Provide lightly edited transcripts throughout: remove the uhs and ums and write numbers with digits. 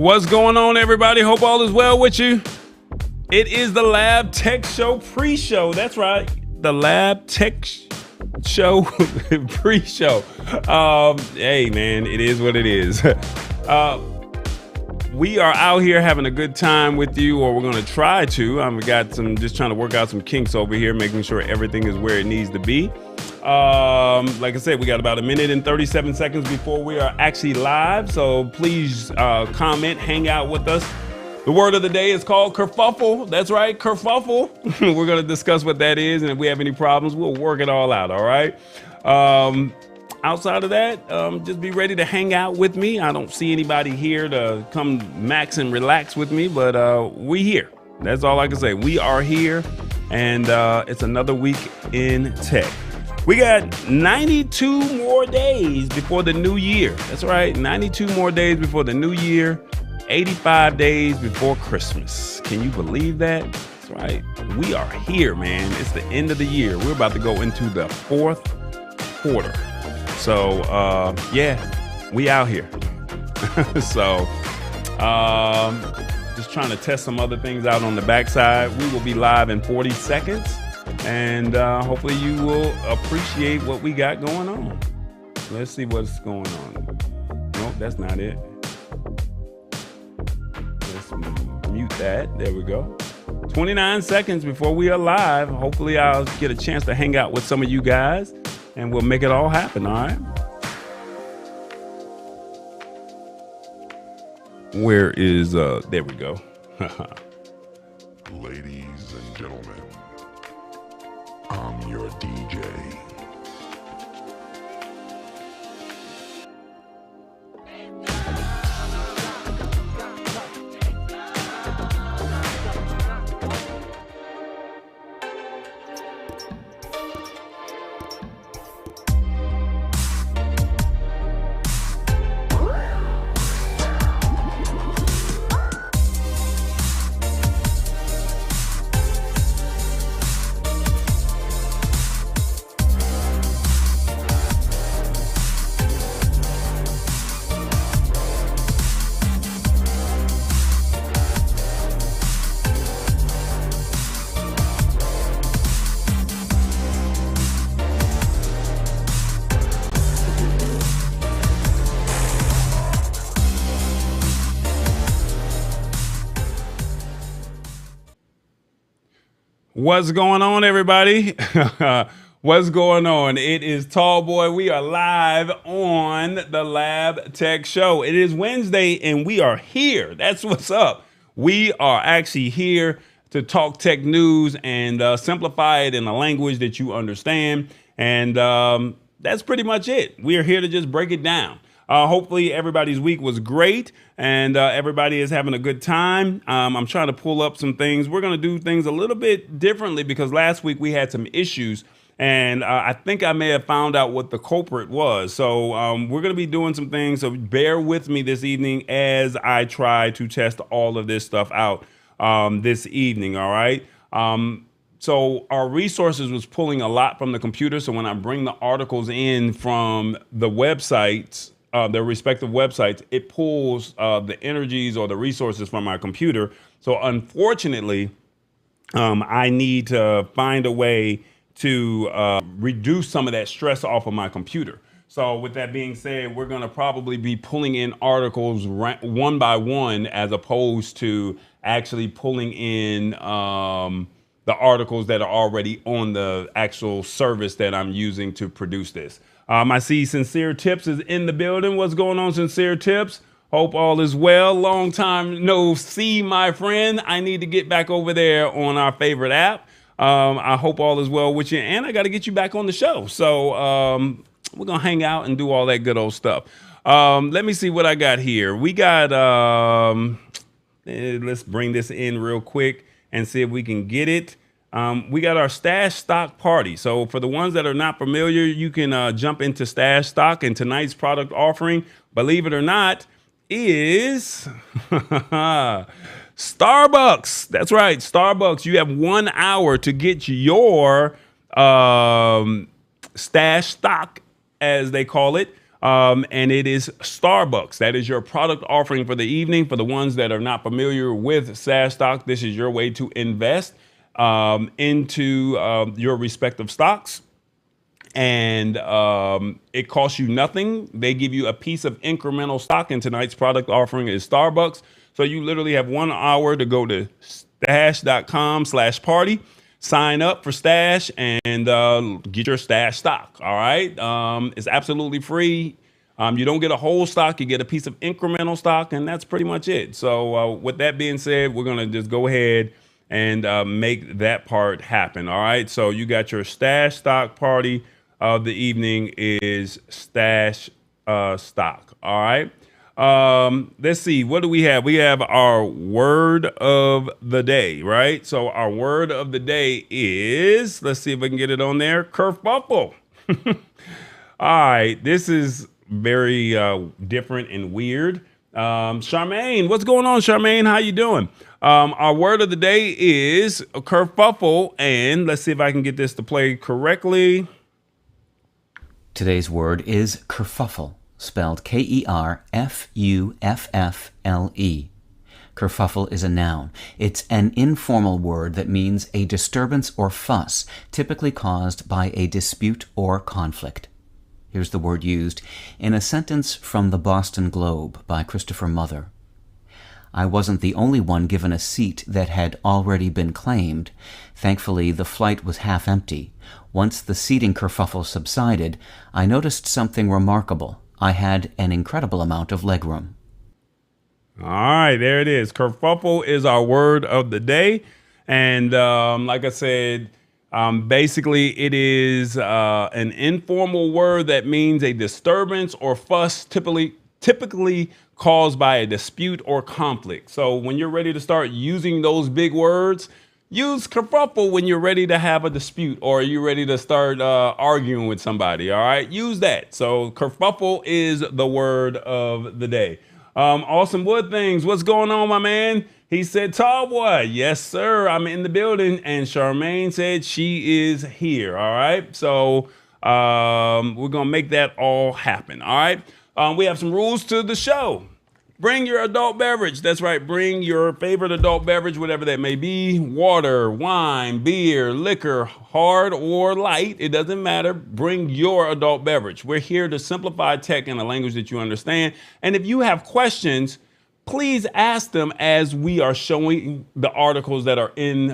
What's going on, everybody? Hope all is well with you. It is the Lab Tech Show pre-show. That's right, the Lab Tech Show pre-show. Hey, man, it is what it is. We are out here having a good time with you, or we're going to try to. We got just trying to work out some kinks over here, making sure everything is where it needs to be. Like I said, we got about a minute and 37 seconds before we are actually live. So please comment, hang out with us. The word of the day is called Kerfuffle. That's right, Kerfuffle. We're going to discuss what that is, and if we have any problems, we'll work it all out. All right. Outside of that, just be ready to hang out with me. I don't see anybody here to come max and relax with me, but we here. That's all I can say. We are here, and it's another week in tech. We got 92 more days before the new year. That's right, 92 more days before the new year, 85 days before Christmas. Can you believe that? That's right. We are here, man. It's the end of the year. We're about to go into the fourth quarter. So, yeah, we out here. So, just trying to test some other things out on the backside. We will be live in 40 seconds. And hopefully you will appreciate what we got going on. Let's see what's going on. Nope, that's not it. Let's mute that. There we go. 29 seconds before we are live. Hopefully I'll get a chance to hang out with some of you guys, and we'll make it all happen, all right? Where is, there we go. Ladies and gentlemen, I'm your DJ. What's going on, everybody? What's going on? It is Tallboy. We are live on the Lab Tech Show. It is Wednesday, and we are here. That's what's up. We are actually here to talk tech news and simplify it in a language that you understand. And that's pretty much it. We are here to just break it down. Hopefully everybody's week was great and everybody is having a good time. I'm trying to pull up some things. We're going to do things a little bit differently because last week we had some issues, and I think I may have found out what the culprit was. So we're going to be doing some things. So bear with me this evening as I try to test all of this stuff out this evening. All right. So our resources was pulling a lot from the computer. So when I bring the articles in from the websites, their respective websites, it pulls the energies or the resources from my computer. So unfortunately, I need to find a way to reduce some of that stress off of my computer. So with that being said, we're going to probably be pulling in articles one by one, as opposed to actually pulling in the articles that are already on the actual service that I'm using to produce this. I see Sincere Tips is in the building. What's going on, Sincere Tips? Hope all is well. Long time no see, my friend. I need to get back over there on our favorite app. I hope all is well with you. And I got to get you back on the show. So we're going to hang out and do all that good old stuff. Let me see what I got here. We got, let's bring this in real quick and see if we can get it. We got our Stash Stock party. So for the ones that are not familiar, you can jump into Stash Stock, and tonight's product offering, believe it or not, is Starbucks. That's right, Starbucks. You have 1 hour to get your Stash Stock, as they call it. and it is Starbucks. That is your product offering for the evening. For the ones that are not familiar with SaaS stock, this is your way to invest into your respective stocks. And it costs you nothing. They give you a piece of incremental stock, and tonight's product offering is Starbucks. So you literally have 1 hour to go to stash.com/party, sign up for Stash, and get your Stash stock. All right. It's absolutely free. You don't get a whole stock, you get a piece of incremental stock, and that's pretty much it. So with that being said, we're going to just go ahead and make that part happen. All right. So you got your Stash stock party of the evening is Stash stock. All right. Let's see. What do we have? We have our word of the day, right? So our word of the day is, let's see if I can get it on there, kerfuffle. All right. This is very different and weird. Charmaine, what's going on, Charmaine? How you doing? Our word of the day is a kerfuffle, and let's see if I can get this to play correctly. Today's word is kerfuffle, spelled Kerfuffle. Kerfuffle is a noun. It's an informal word that means a disturbance or fuss, typically caused by a dispute or conflict. Here's the word used in a sentence from the Boston Globe by Christopher Mother. I wasn't the only one given a seat that had already been claimed. Thankfully, the flight was half empty. Once the seating kerfuffle subsided, I noticed something remarkable. I had an incredible amount of legroom. All right, there it is. Kerfuffle is our word of the day. And like I said, basically it is an informal word that means a disturbance or fuss, typically caused by a dispute or conflict. So when you're ready to start using those big words, use kerfuffle when you're ready to have a dispute or you're ready to start arguing with somebody. All right, use that. So kerfuffle is the word of the day. Awesome Wood Things, what's going on, my man? He said, Tall Boy, yes, sir, I'm in the building. And Charmaine said she is here. All right, so we're going to make that all happen. All right, we have some rules to the show. Bring your adult beverage. That's right. Bring your favorite adult beverage, whatever that may be. Water, wine, beer, liquor, hard or light. It doesn't matter. Bring your adult beverage. We're here to simplify tech in a language that you understand. And if you have questions, please ask them as we are showing the articles that are in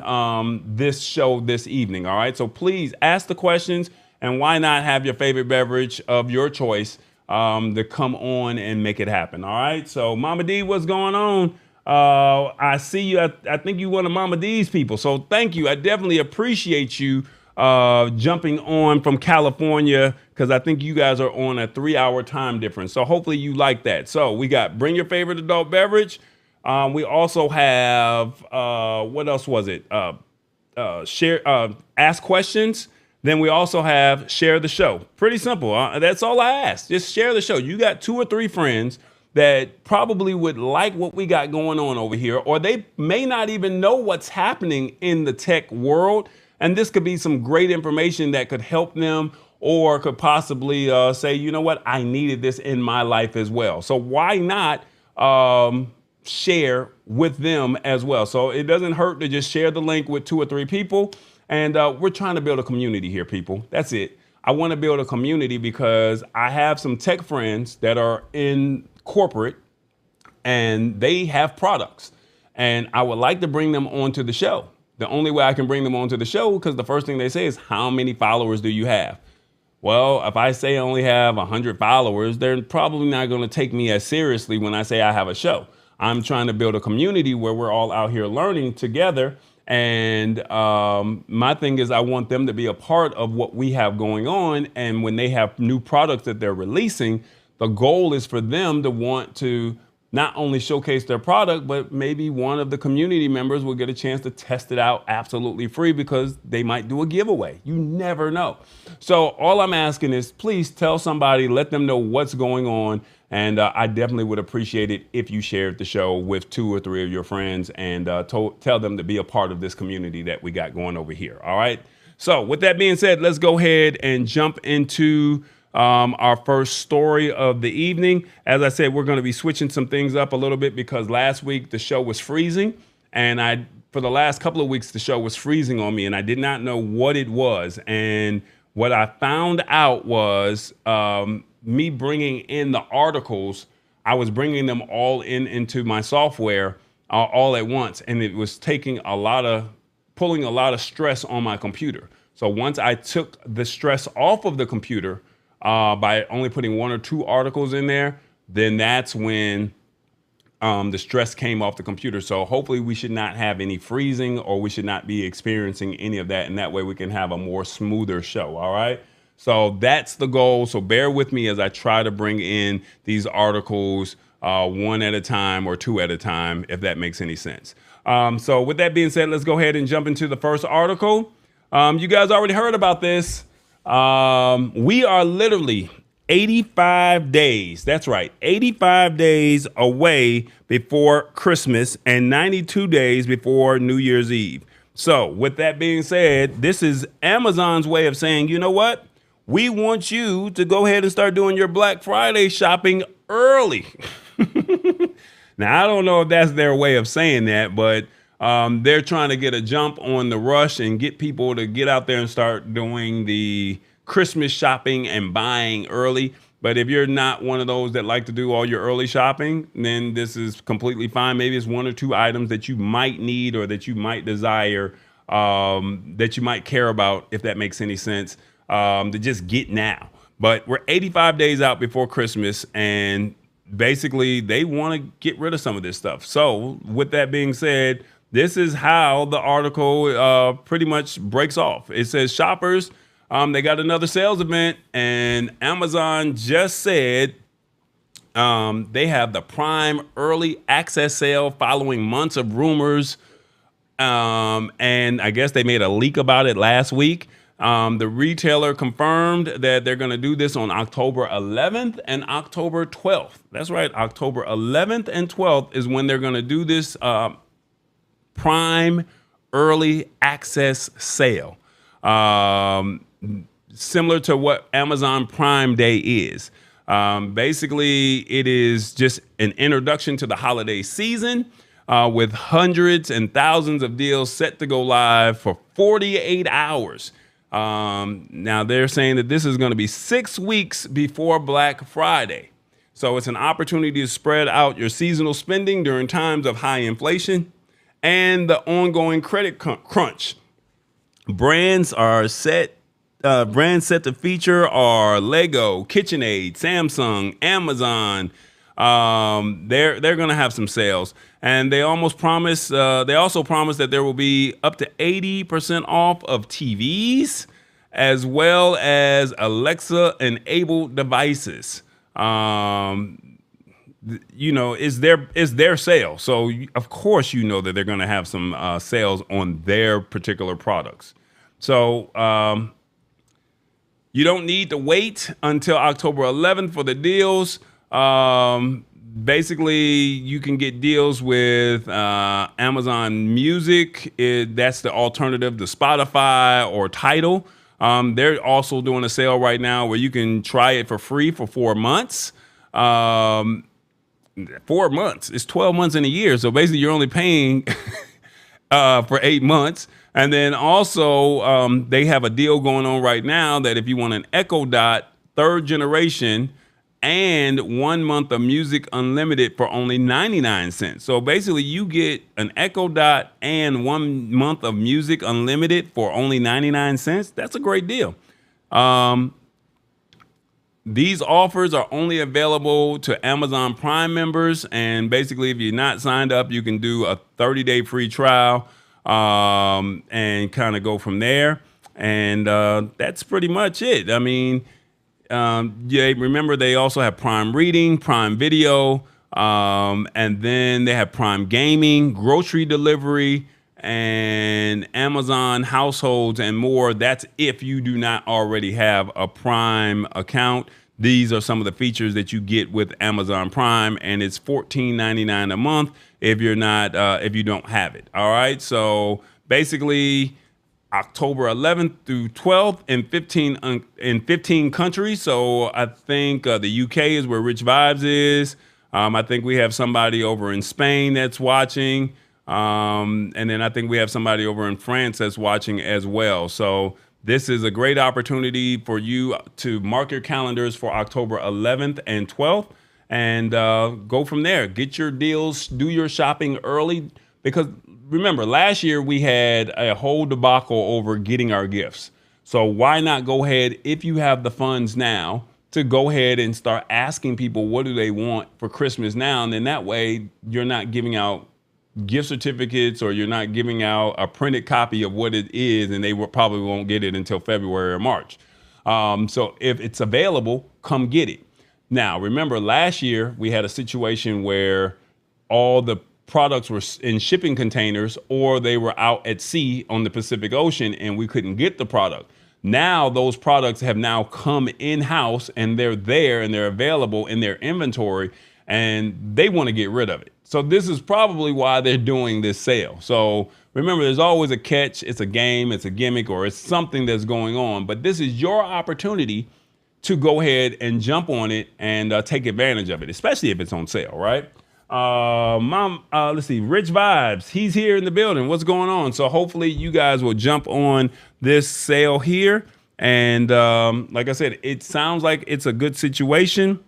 this show this evening. All right. So please ask the questions, and why not have your favorite beverage of your choice to come on and make it happen. All right. So Mama D, what's going on? I see you. I think you one of Mama D's people. So thank you. I definitely appreciate you jumping on from California, because I think you guys are on a 3-hour time difference. So hopefully you like that. So we got bring your favorite adult beverage. We also have what else was it? Ask questions. Then we also have share the show. Pretty simple. That's all I ask. Just share the show. You got 2 or 3 friends that probably would like what we got going on over here, or they may not even know what's happening in the tech world. And this could be some great information that could help them, or could possibly say, you know what, I needed this in my life as well. So why not share with them as well? So it doesn't hurt to just share the link with 2 or 3 people. And we're trying to build a community here, people. That's it. I want to build a community because I have some tech friends that are in corporate and they have products. And I would like to bring them onto the show. The only way I can bring them onto the show, because the first thing they say is, how many followers do you have? Well, if I say I only have 100 followers, they're probably not going to take me as seriously when I say I have a show. I'm trying to build a community where we're all out here learning together. And my thing is, I want them to be a part of what we have going on. And when they have new products that they're releasing, the goal is for them to want to not only showcase their product, but maybe one of the community members will get a chance to test it out absolutely free, because they might do a giveaway. You never know. So all I'm asking is, please tell somebody, let them know what's going on. And I definitely would appreciate it if you shared the show with 2 or 3 of your friends and tell them to be a part of this community that we got going over here. All right. So with that being said, let's go ahead and jump into our first story of the evening. As I said, we're going to be switching some things up a little bit because last week the show was freezing, and for the last couple of weeks the show was freezing on me, and I did not know what it was. And what I found out was me bringing in the articles. I was bringing them all into my software all at once, and it was pulling a lot of stress on my computer. So once I took the stress off of the computer by only putting 1 or 2 articles in there, then that's when the stress came off the computer. So hopefully we should not have any freezing, or we should not be experiencing any of that. And that way we can have a more smoother show. All right. So that's the goal. So bear with me as I try to bring in these articles one at a time or 2 at a time, if that makes any sense. So with that being said, let's go ahead and jump into the first article. You guys already heard about this. We are literally 85 days. That's right. 85 days away before Christmas and 92 days before New Year's Eve. So with that being said, this is Amazon's way of saying, you know what? We want you to go ahead and start doing your Black Friday shopping early. Now, I don't know if that's their way of saying that, but they're trying to get a jump on the rush and get people to get out there and start doing the Christmas shopping and buying early. But if you're not one of those that like to do all your early shopping, then this is completely fine. Maybe it's 1 or 2 items that you might need or that you might desire, that you might care about, if that makes any sense. To just get now. But we're 85 days out before Christmas, and basically they want to get rid of some of this stuff. So with that being said, this is how the article pretty much breaks off. It says shoppers, they got another sales event, and Amazon just said they have the Prime early access sale following months of rumors. And I guess they made a leak about it last week. The retailer confirmed that they're going to do this on October 11th and October 12th. That's right. October 11th and 12th is when they're going to do this Prime early access sale. Similar to what Amazon Prime Day is. Basically, it is just an introduction to the holiday season with hundreds and thousands of deals set to go live for 48 hours. Now they're saying that this is going to be 6 weeks before Black Friday. So it's an opportunity to spread out your seasonal spending during times of high inflation and the ongoing credit crunch. Brands set to feature are Lego, KitchenAid, Samsung, Amazon. They're going to have some sales, and they also promise that there will be up to 80% off of TVs as well as Alexa enabled devices. Is their sale. So of course, that they're going to have some sales on their particular products. So, you don't need to wait until October 11th for the deals. Basically, you can get deals with Amazon Music. That's the alternative to Spotify or Tidal. They're also doing a sale right now where you can try it for free for 4 months. 4 months. It's 12 months in a year. So basically, you're only paying for 8 months. And then also, they have a deal going on right now that if you want an Echo Dot 3rd generation and 1 month of music unlimited for only 99 cents. So basically, you get an Echo Dot and 1 month of music unlimited for only 99 cents. That's a great deal. These offers are only available to Amazon Prime members. And basically, if you're not signed up, you can do a 30-day free trial. And kind of go from there. And that's pretty much it. I mean, remember they also have Prime Reading, Prime Video, and then they have Prime Gaming, grocery delivery, and Amazon households and more. That's if you do not already have a Prime account. These are some of the features that you get with Amazon Prime, and it's $14.99 a month if you don't have it. All right. So basically, October 11th through 12th in 15 countries. So I think the UK is where Rich Vibes is. I think we have somebody over in Spain that's watching. And then I think we have somebody over in France that's watching as well. So this is a great opportunity for you to mark your calendars for October 11th and 12th and go from there. Get your deals, do your shopping early because remember, last year we had a whole debacle over getting our gifts. So why not go ahead if you have the funds now to go ahead and start asking people what do they want for Christmas now, and then that way you're not giving out gift certificates or you're not giving out a printed copy of what it is, and they probably won't get it until February or March. So if it's available, come get it. Now, remember last year we had a situation where all the products were in shipping containers or they were out at sea on the Pacific Ocean and we couldn't get the product. Now those products have now come in-house and they're there and they're available in their inventory and they want to get rid of it. So this is probably why they're doing this sale. So remember, there's always a catch. It's a game, it's a gimmick, or it's something that's going on. But this is your opportunity to go ahead and jump on it and take advantage of it, especially if it's on sale, right? Let's see, Rich Vibes, he's here in the building. What's going on? So hopefully you guys will jump on this sale here. And like I said, it sounds like it's a good situation.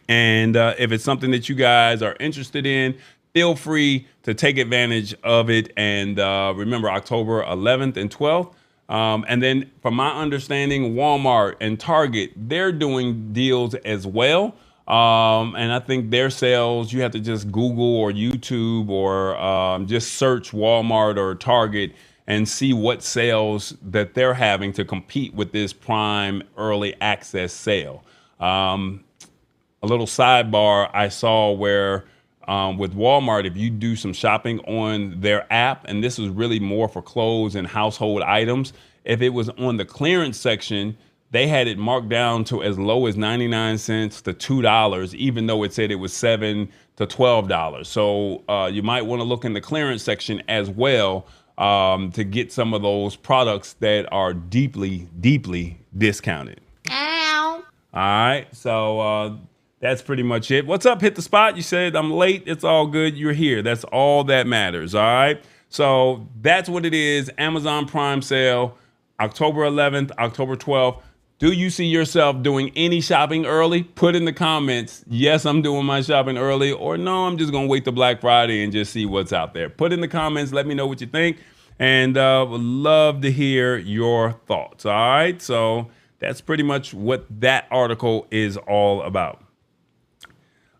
And if it's something that you guys are interested in, feel free to take advantage of it. And remember, October 11th and 12th. And then from my understanding, Walmart and Target, they're doing deals as well. And I think their sales, you have to just Google or YouTube or just search Walmart or Target and see what sales that they're having to compete with this Prime early access sale. A little sidebar I saw where with Walmart, if you do some shopping on their app, and this is really more for clothes and household items, if it was on the clearance section, they had it marked down to as low as 99 cents to $2, even though it said it was $7 to $12. So you might want to look in the clearance section as well to get some of those products that are deeply, deeply discounted. Ow. All right. So that's pretty much it. What's up? Hit the spot. You said I'm late. It's all good. You're here. That's all that matters. All right. So that's what it is. Amazon Prime sale, October 11th, October 12th. Do you see yourself doing any shopping early? Put in the comments, yes, I'm doing my shopping early, or no, I'm just going to wait till Black Friday and just see what's out there. Put in the comments. Let me know what you think. And would love to hear your thoughts. All right. So that's pretty much what that article is all about.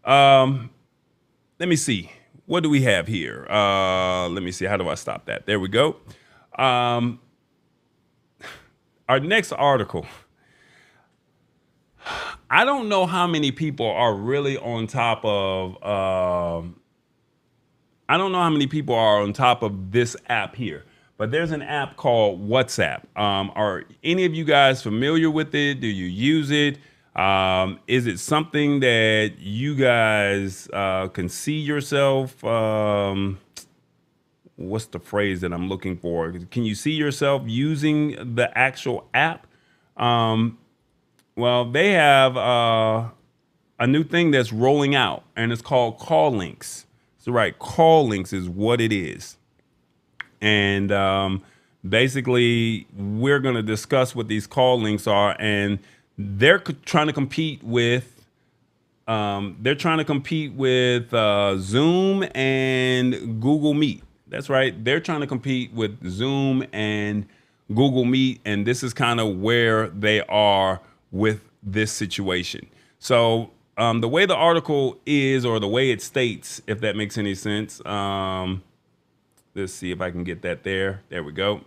Let me see. What do we have here? Let me see. How do I stop that? There we go. Our next article. I don't know how many people are really on top of, I don't know how many people are on top of this app here, but there's an app called WhatsApp. Are any of you guys familiar with it? Do you use it? Is it something that you guys can see yourself? What's the phrase that I'm looking for? Can you see yourself using the actual app? Well, they have a new thing that's rolling out, and it's called Call Links. So, right, Call Links is what it is. And basically, we're going to discuss what these Call Links are, and they're trying to compete with Zoom and Google Meet. That's right. They're trying to compete with Zoom and Google Meet, and this is kind of where they are with this situation. So the way the article is, or the way it states, if that makes any sense, let's see if I can get that there. There we go.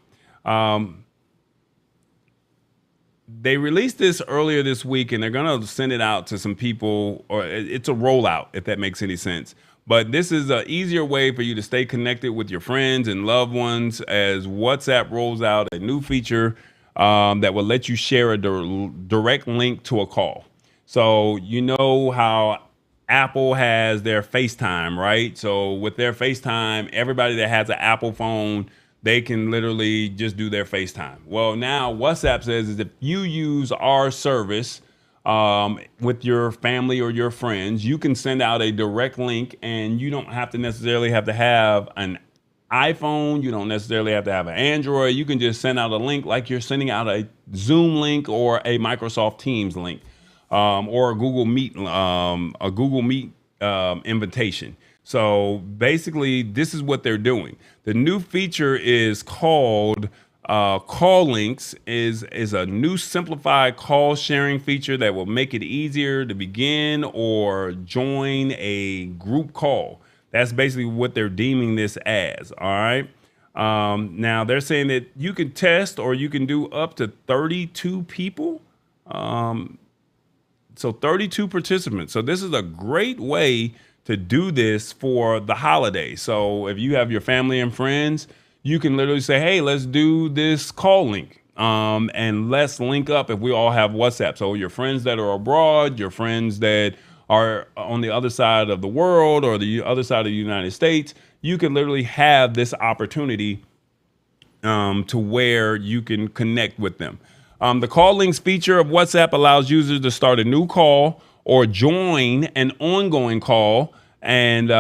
They released this earlier this week, and they're going to send it out to some people, or it's a rollout, if that makes any sense. But this is an easier way for you to stay connected with your friends and loved ones as WhatsApp rolls out a new feature that will let you share a direct link to a call. So you know how Apple has their FaceTime, right? So with their FaceTime, everybody that has an Apple phone, they can literally just do their FaceTime. Well, now WhatsApp says is if you use our service with your family or your friends, you can send out a direct link, and you don't have to necessarily have to have an iPhone. You don't necessarily have to have an Android. You can just send out a link like you're sending out a Zoom link or a Microsoft Teams link, or a Google Meet, invitation. So basically, this is what they're doing. The new feature is called Call Links. Is a new simplified call sharing feature that will make it easier to begin or join a group call. That's basically what they're deeming this as. All right. Now they're saying that you can test or you can do up to 32 people. So 32 participants. So this is a great way to do this for the holidays. So if you have your family and friends, you can literally say, hey, let's do this call link. And let's link up if we all have WhatsApp. So your friends that are abroad, your friends that are on the other side of the world or the other side of the United States, you can literally have this opportunity to where you can connect with them. The call links feature of WhatsApp allows users to start a new call or join an ongoing call, and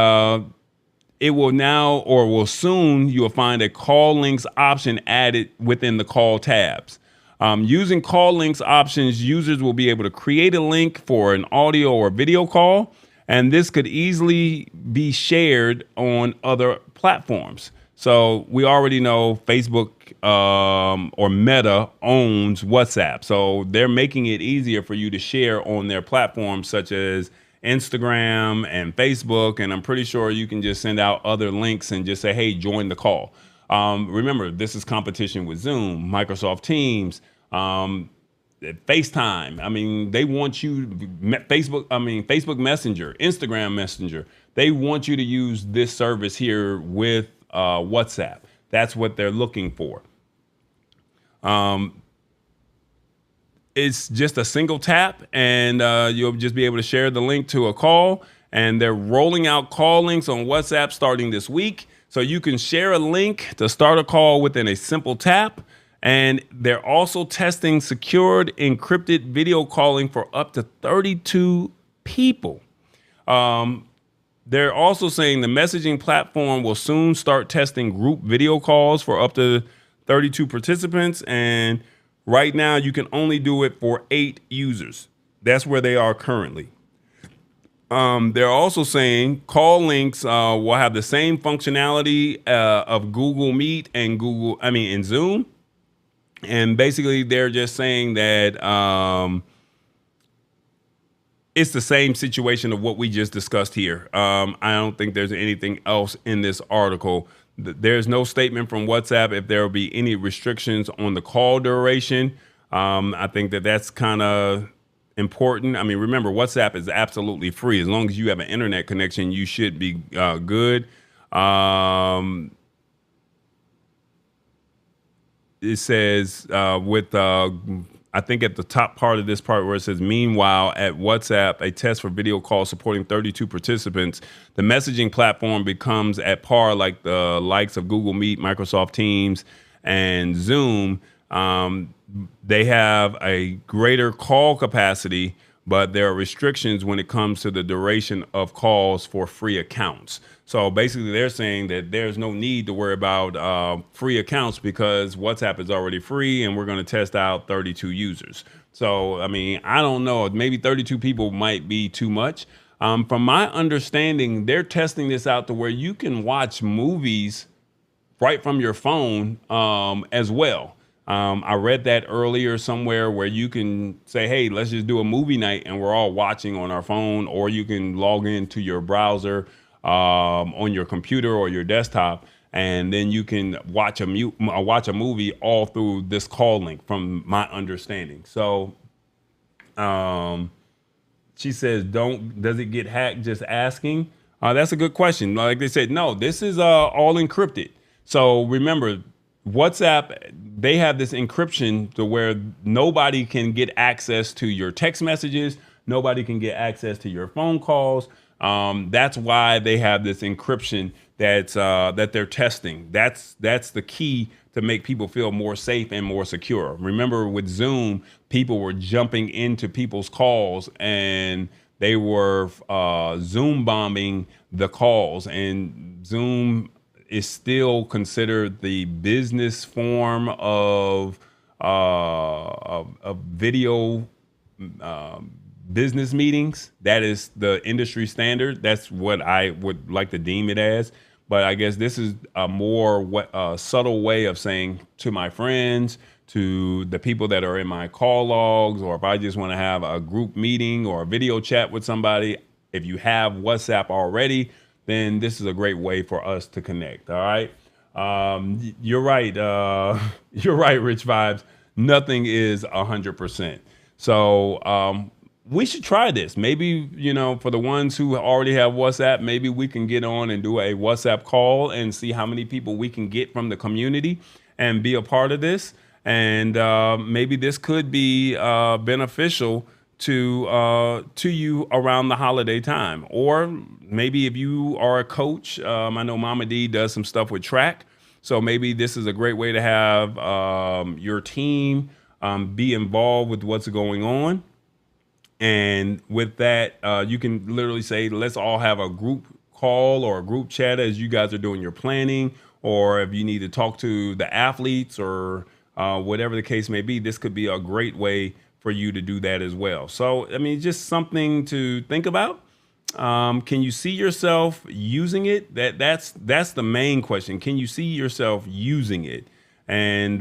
it will now or will soon, you will find a call links option added within the call tabs. Using call links options, users will be able to create a link for an audio or video call, and this could easily be shared on other platforms. So we already know Facebook or Meta owns WhatsApp. So they're making it easier for you to share on their platforms such as Instagram and Facebook. And I'm pretty sure you can just send out other links and just say, hey, join the call. Remember, this is competition with Zoom, Microsoft Teams, FaceTime. I mean, they want you, Facebook Messenger, Instagram Messenger. They want you to use this service here with WhatsApp. That's what they're looking for. It's just a single tap, and you'll just be able to share the link to a call. And they're rolling out call links on WhatsApp starting this week. So you can share a link to start a call within a simple tap. And they're also testing secured encrypted video calling for up to 32 people. They're also saying the messaging platform will soon start testing group video calls for up to 32 participants. And right now you can only do it for 8 users. That's where they are currently. They're also saying call links will have the same functionality of Google Meet and and Zoom. And basically they're just saying that it's the same situation of what we just discussed here. I don't think there's anything else in this article. There's no statement from WhatsApp if there will be any restrictions on the call duration. I think that that's kind of important. I mean, remember, WhatsApp is absolutely free. As long as you have an internet connection, you should be good. It says I think at the top part of this part where it says, meanwhile, at WhatsApp, a test for video calls supporting 32 participants, the messaging platform becomes at par like the likes of Google Meet, Microsoft Teams, and Zoom. They have a greater call capacity, but there are restrictions when it comes to the duration of calls for free accounts. So basically they're saying that there's no need to worry about free accounts because WhatsApp is already free and we're going to test out 32 users. So, I mean, I don't know, maybe 32 people might be too much. From my understanding, they're testing this out to where you can watch movies right from your phone as well. I read that earlier somewhere where you can say, hey, let's just do a movie night and we're all watching on our phone, or you can log into your browser on your computer or your desktop, and then you can watch a movie all through this call link from my understanding. So she says, does it get hacked? Just asking. That's a good question. Like they said, no, this is all encrypted. So remember, WhatsApp, they have this encryption to where nobody can get access to your text messages. Nobody can get access to your phone calls. That's why they have this encryption that they're testing. That's the key to make people feel more safe and more secure. Remember, with Zoom, people were jumping into people's calls and they were Zoom bombing the calls, and Zoom is still considered the business form of video business meetings. That is the industry standard. That's what I would like to deem it as. But I guess this is a more subtle way of saying to my friends, to the people that are in my call logs, or if I just want to have a group meeting or a video chat with somebody, if you have WhatsApp already, then this is a great way for us to connect. All right. You're right. You're right, Rich Vibes. Nothing is 100%. So we should try this. Maybe, for the ones who already have WhatsApp, maybe we can get on and do a WhatsApp call and see how many people we can get from the community and be a part of this. And maybe this could be beneficial to you around the holiday time. Or maybe if you are a coach, I know Mama D does some stuff with track. So maybe this is a great way to have your team be involved with what's going on. And with that, you can literally say, let's all have a group call or a group chat as you guys are doing your planning, or if you need to talk to the athletes or whatever the case may be, this could be a great way for you to do that as well. So, I mean, just something to think about. Can you see yourself using it? That's the main question. Can you see yourself using it? And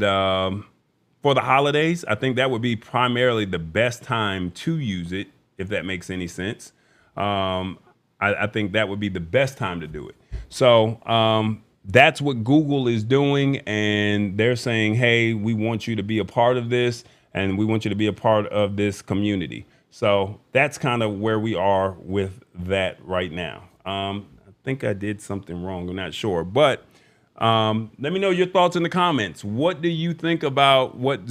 for the holidays, I think that would be primarily the best time to use it, if that makes any sense. I think that would be the best time to do it. So that's what Google is doing. And they're saying, hey, we want you to be a part of this, and we want you to be a part of this community. So that's kind of where we are with that right now. I think I did something wrong. I'm not sure. But let me know your thoughts in the comments. What do you think about what what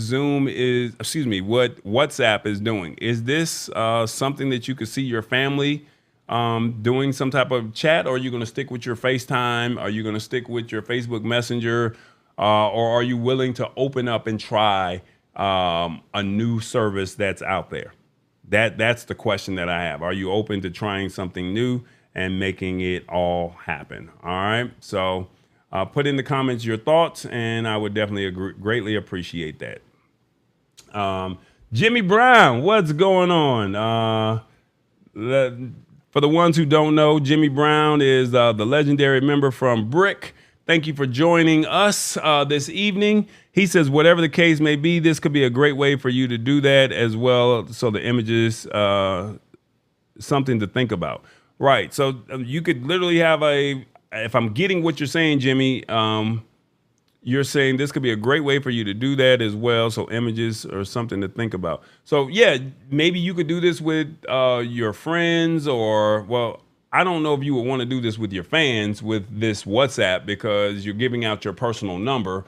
WhatsApp is doing? Is this something that you could see your family doing some type of chat, or are you going to stick with your FaceTime? Are you going to stick with your Facebook Messenger? Or are you willing to open up and try a new service that's out there? That's the question that I have. Are you open to trying something new and making it all happen? All right. So put in the comments your thoughts, and I would definitely greatly appreciate that. Jimmy Brown, what's going on? For the ones who don't know, Jimmy Brown is the legendary member from Brick. Thank you for joining us this evening. He says, whatever the case may be, this could be a great way for you to do that as well. So the images, something to think about. Right. So you could literally have if I'm getting what you're saying, Jimmy, you're saying this could be a great way for you to do that as well. So images are something to think about. So yeah, maybe you could do this with your friends, or, well, I don't know if you would want to do this with your fans with this WhatsApp, because you're giving out your personal number.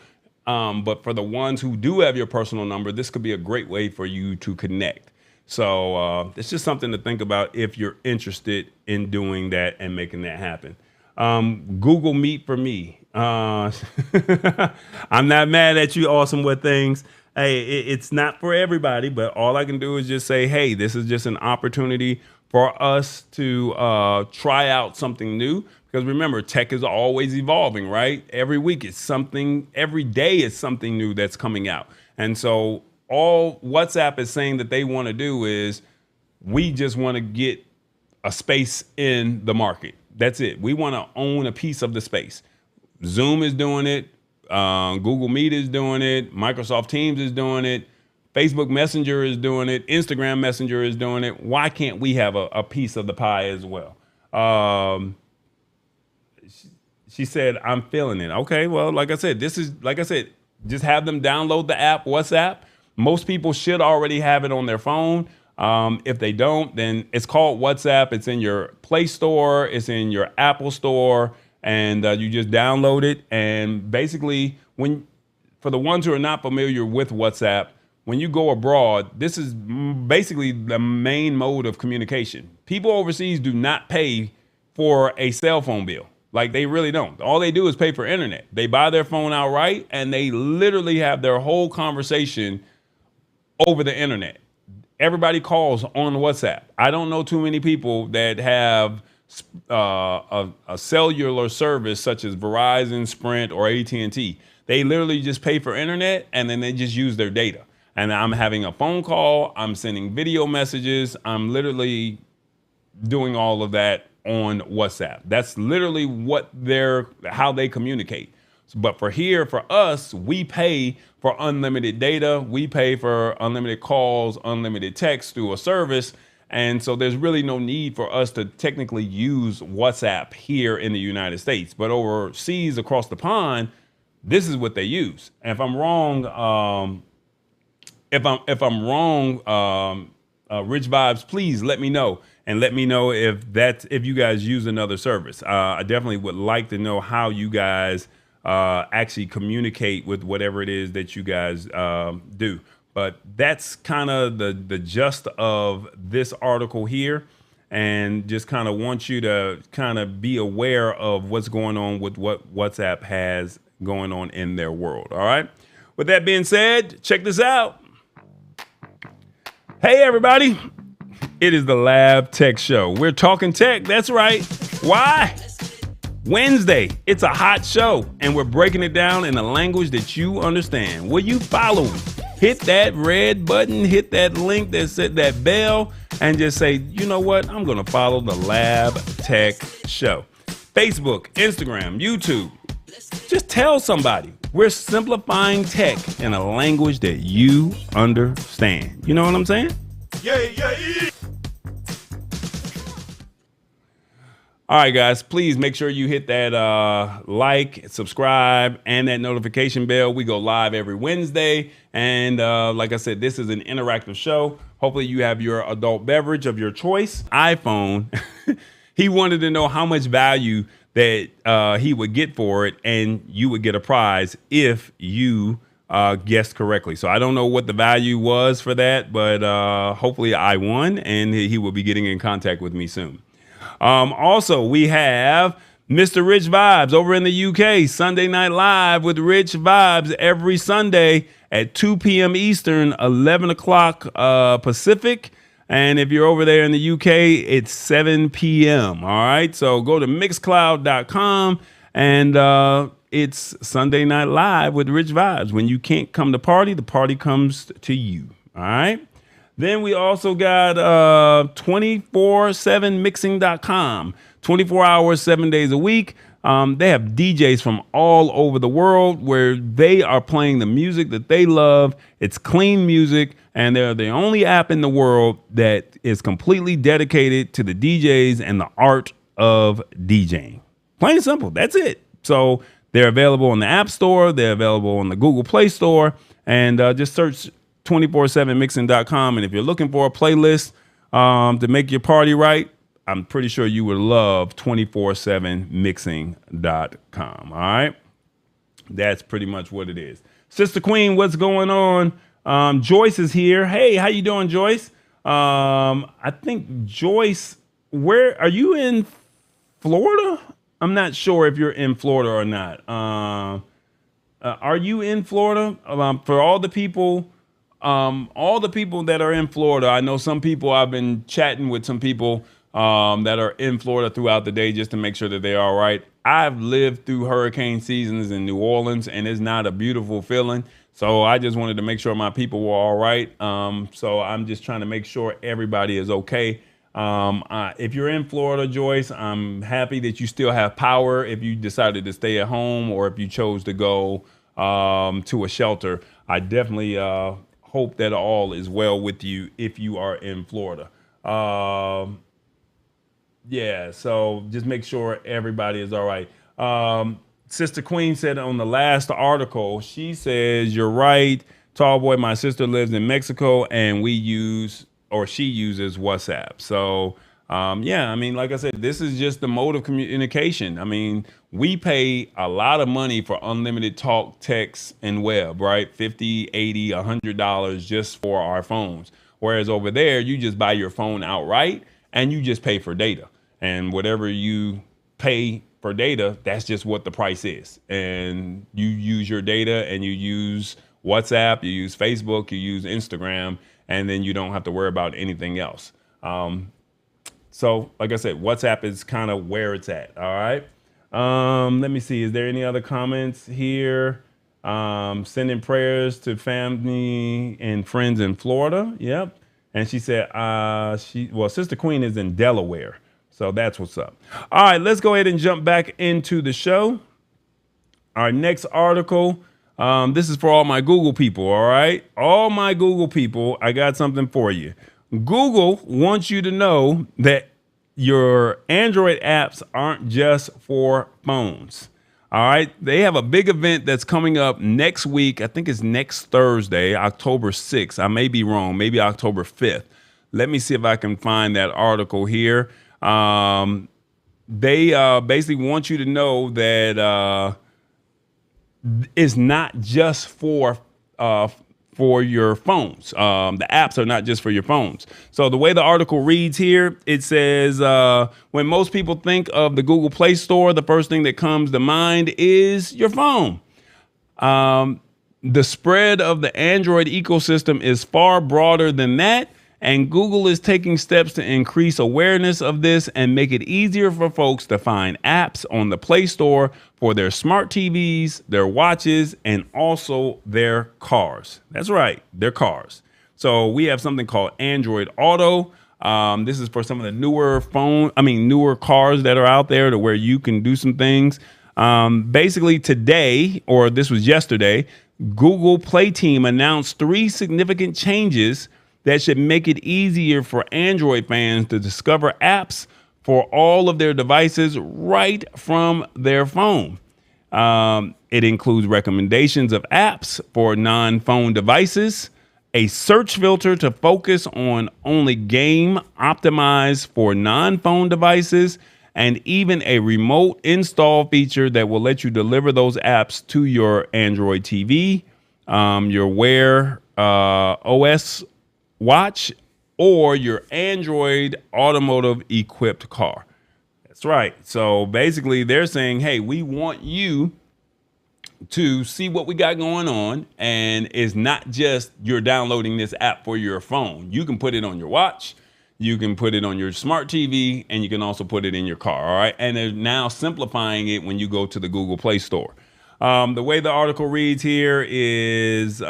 But for the ones who do have your personal number, this could be a great way for you to connect. So it's just something to think about if you're interested in doing that and making that happen. Google Meet for me. I'm not mad at you, Awesome With Things. Hey, it's not for everybody, but all I can do is just say, hey, this is just an opportunity for us to try out something new. Because remember, tech is always evolving, right? Every week it's something, every day is something new that's coming out. And so all WhatsApp is saying that they want to do is, we just want to get a space in the market. That's it. We want to own a piece of the space. Zoom is doing it. Google Meet is doing it. Microsoft Teams is doing it. Facebook Messenger is doing it. Instagram Messenger is doing it. Why can't we have a piece of the pie as well? She said, I'm feeling it. Okay, well, like I said, just have them download the app, WhatsApp. Most people should already have it on their phone. If they don't, then it's called WhatsApp. It's in your Play Store. It's in your Apple Store. And you just download it. And basically, for the ones who are not familiar with WhatsApp, when you go abroad, this is basically the main mode of communication. People overseas do not pay for a cell phone bill. Like, they really don't. All they do is pay for internet. They buy their phone outright, and they literally have their whole conversation over the internet. Everybody calls on WhatsApp. I don't know too many people that have a cellular service such as Verizon, Sprint, or AT&T. They literally just pay for internet, and then they just use their data. And I'm having a phone call. I'm sending video messages. I'm literally doing all of that on WhatsApp. That's literally how they communicate. But for us, we pay for unlimited data. We pay for unlimited calls, unlimited text through a service. And so there's really no need for us to technically use WhatsApp here in the United States. But overseas, across the pond, this is what they use. And if I'm wrong, Rich Vibes, please let me know. And let me know if you guys use another service. I definitely would like to know how you guys actually communicate with whatever it is that you guys do. But that's kind of the gist of this article here, and just kind of want you to kind of be aware of what's going on with what WhatsApp has going on in their world. All right. With that being said, check this out. Hey, everybody. It is the Lab Tech Show. We're talking tech. That's right. Why? Wednesday. It's a hot show, and we're breaking it down in a language that you understand. Will you follow me? Hit that red button, hit that link that said that bell, and just say, you know what? I'm going to follow the Lab Tech Show. Facebook, Instagram, YouTube. Just tell somebody. We're simplifying tech in a language that you understand. You know what I'm saying? Yeah. All right, guys, please make sure you hit that like, subscribe, and that notification bell. We go live every Wednesday. And like I said, this is an interactive show. Hopefully you have your adult beverage of your choice. iPhone, he wanted to know how much value that he would get for it, and you would get a prize if you guessed correctly. So I don't know what the value was for that, but hopefully I won, and he will be getting in contact with me soon. Also, we have Mr. Rich Vibes over in the UK, Sunday Night Live with Rich Vibes every Sunday at 2 p.m. Eastern, 11 o'clock Pacific. And if you're over there in the UK, it's 7 p.m. All right. So go to mixcloud.com, and it's Sunday Night Live with Rich Vibes. When you can't come to the party comes to you. All right. Then we also got 247mixing.com, 24 hours, 7 days a week. They have DJs from all over the world where they are playing the music that they love. It's clean music, and they're the only app in the world that is completely dedicated to the DJs and the art of DJing. Plain and simple. That's it. So they're available on the App Store. They're available on the Google Play Store, and just search 247mixing.com. And if you're looking for a playlist to make your party right, I'm pretty sure you would love 247mixing.com. All right. That's pretty much what it is. Sister Queen, what's going on? Joyce is here. Hey, how you doing, Joyce? I think Joyce, where are you in Florida? I'm not sure if you're in Florida or not. Are you in Florida? For all the people that are in Florida, I know some people, I've been chatting with some people that are in Florida throughout the day just to make sure that they're all right. I've lived through hurricane seasons in New Orleans, and it's not a beautiful feeling. So I just wanted to make sure my people were all right. So I'm just trying to make sure everybody is okay. If you're in Florida, Joyce, I'm happy that you still have power if you decided to stay at home, or if you chose to go to a shelter. I definitely hope that all is well with you if you are in Florida. Yeah, so just make sure everybody is all right. Sister Queen said on the last article, she says, you're right, Tallboy, my sister lives in Mexico, and she uses WhatsApp. So, yeah, I mean, like I said, this is just the mode of communication. I mean, we pay a lot of money for unlimited talk, text, and web, right? $50, $80, $100 just for our phones. Whereas over there, you just buy your phone outright, and you just pay for data. And whatever you pay for data, that's just what the price is. And you use your data and you use WhatsApp, you use Facebook, you use Instagram, and then you don't have to worry about anything else. So like I said, WhatsApp is kind of where it's at. All right. Let me see. Is there any other comments here? Sending prayers to family and friends in Florida. Yep. And she said, Sister Queen is in Delaware. So that's what's up. All right, let's go ahead and jump back into the show. Our next article. This is for all my Google people. All right. All my Google people. I got something for you. Google wants you to know that your Android apps aren't just for phones. All right. They have a big event that's coming up next week. I think it's next Thursday, October 6th. I may be wrong. Maybe October 5th. Let me see if I can find that article here. They basically want you to know that it's not just for your phones. The apps are not just for your phones. So the way the article reads here, it says, when most people think of the Google Play Store, the first thing that comes to mind is your phone. The spread of the Android ecosystem is far broader than that. And Google is taking steps to increase awareness of this and make it easier for folks to find apps on the Play Store for their smart TVs, their watches, and also their cars. That's right, their cars. So we have something called Android Auto. This is for some of the newer cars that are out there to where you can do some things. Basically today, or this was yesterday, Google Play team announced 3 significant changes that should make it easier for Android fans to discover apps for all of their devices right from their phone. It includes recommendations of apps for non-phone devices, a search filter to focus on only game optimized for non-phone devices, and even a remote install feature that will let you deliver those apps to your Android TV, your Wear OS watch, or your Android automotive equipped car. That's right. So basically they're saying, hey, we want you to see what we got going on. And it's not just you're downloading this app for your phone. You can put it on your watch. You can put it on your smart TV, and you can also put it in your car. All right. And they're now simplifying it when you go to the Google Play Store. The way the article reads here is,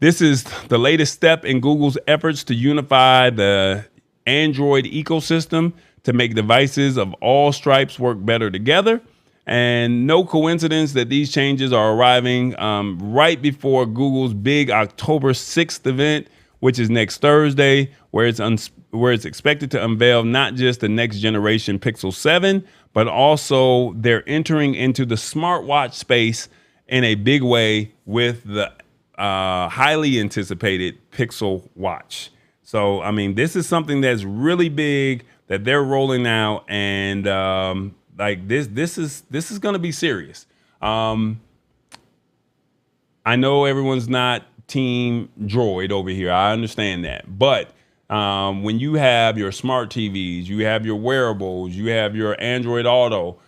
this is the latest step in Google's efforts to unify the Android ecosystem to make devices of all stripes work better together. And no coincidence that these changes are arriving right before Google's big October 6th event, which is next Thursday, where it's expected to unveil not just the next generation Pixel 7, but also they're entering into the smartwatch space in a big way with the highly anticipated Pixel watch. So, I mean, this is something that's really big that they're rolling out, and this is going to be serious. I know everyone's not team Droid over here. I understand that, but when you have your smart TVs, you have your wearables, you have your Android Auto,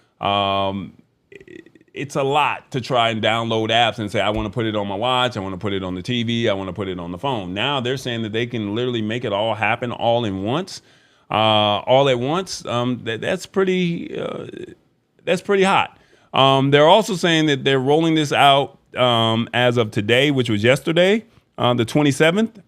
it's a lot to try and download apps and say, I want to put it on my watch, I want to put it on the TV, I want to put it on the phone. Now they're saying that they can literally make it all happen all at once. That's pretty hot. They're also saying that they're rolling this out as of today, which was yesterday, the 27th.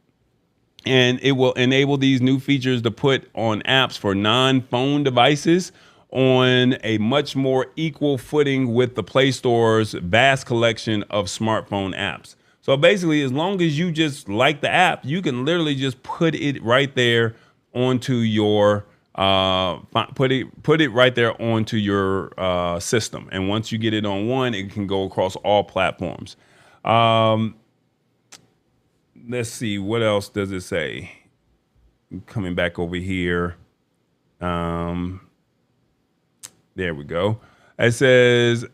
And it will enable these new features to put on apps for non-phone devices on a much more equal footing with the Play Store's vast collection of smartphone apps. So basically, as long as you just like the app, you can literally just put it right there onto your put it right there onto your system. And once you get it on one, it can go across all platforms. Let's see, what else does it say? Coming back over here. There we go. It says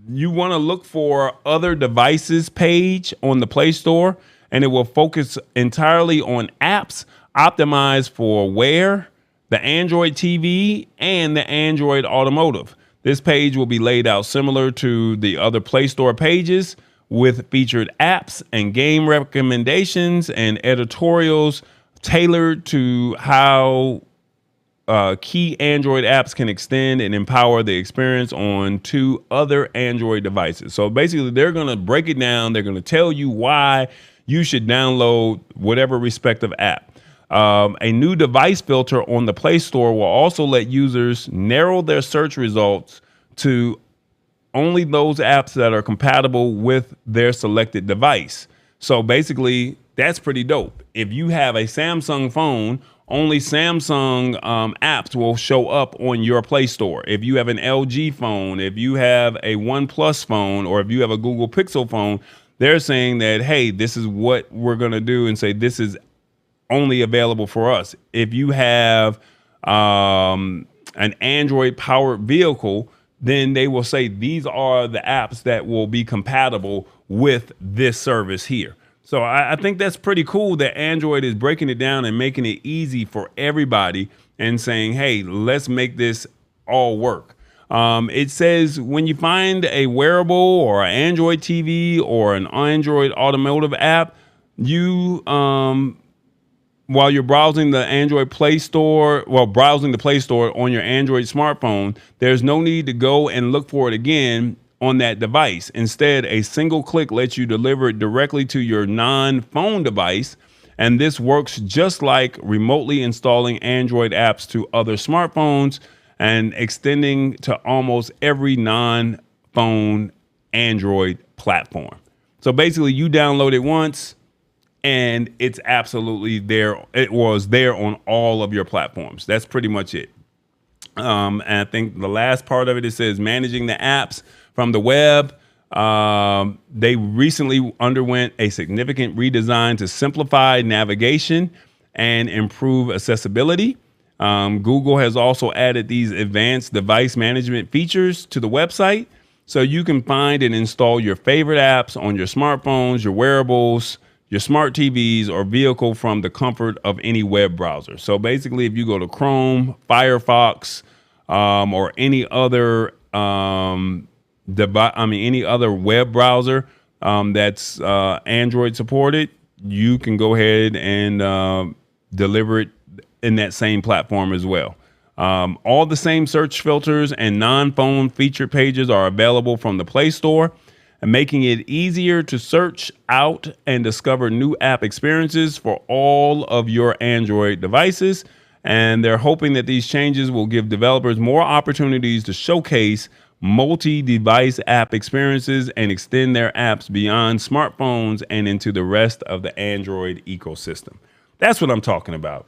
you want to look for other devices page on the Play Store, and it will focus entirely on apps optimized for Wear, the Android TV, and the Android Automotive. This page will be laid out similar to the other Play Store pages with featured apps and game recommendations and editorials tailored to how key Android apps can extend and empower the experience on 2 other Android devices. So basically, they're going to break it down. They're going to tell you why you should download whatever respective app. A new device filter on the Play Store will also let users narrow their search results to only those apps that are compatible with their selected device. So basically, that's pretty dope. If you have a Samsung phone, only Samsung apps will show up on your Play Store. If you have an LG phone, if you have a OnePlus phone, or if you have a Google Pixel phone, they're saying that, hey, this is what we're going to do, and say this is only available for us. If you have an Android powered vehicle, then they will say these are the apps that will be compatible with this service here. So I think that's pretty cool that Android is breaking it down and making it easy for everybody and saying, hey, let's make this all work. It says when you find a wearable or an Android TV or an Android automotive app, you while you're browsing the Android Play Store, browsing the Play Store on your Android smartphone, there's no need to go and look for it again on that device. Instead, a single click lets you deliver it directly to your non-phone device. And this works just like remotely installing Android apps to other smartphones and extending to almost every non-phone Android platform. So basically, you download it once, and it's absolutely there. It was there on all of your platforms. That's pretty much it. And I think the last part of it, it says managing the apps from the web. They recently underwent a significant redesign to simplify navigation and improve accessibility. Google has also added these advanced device management features to the website, so you can find and install your favorite apps on your smartphones, your wearables, your smart TVs, or vehicle from the comfort of any web browser. So basically, if you go to Chrome, Firefox, or any other any other web browser that's Android supported, you can go ahead and deliver it in that same platform as well. All the same search filters and non-phone feature pages are available from the Play Store, and making it easier to search out and discover new app experiences for all of your Android devices. And they're hoping that these changes will give developers more opportunities to showcase multi-device app experiences and extend their apps beyond smartphones and into the rest of the Android ecosystem. That's what I'm talking about.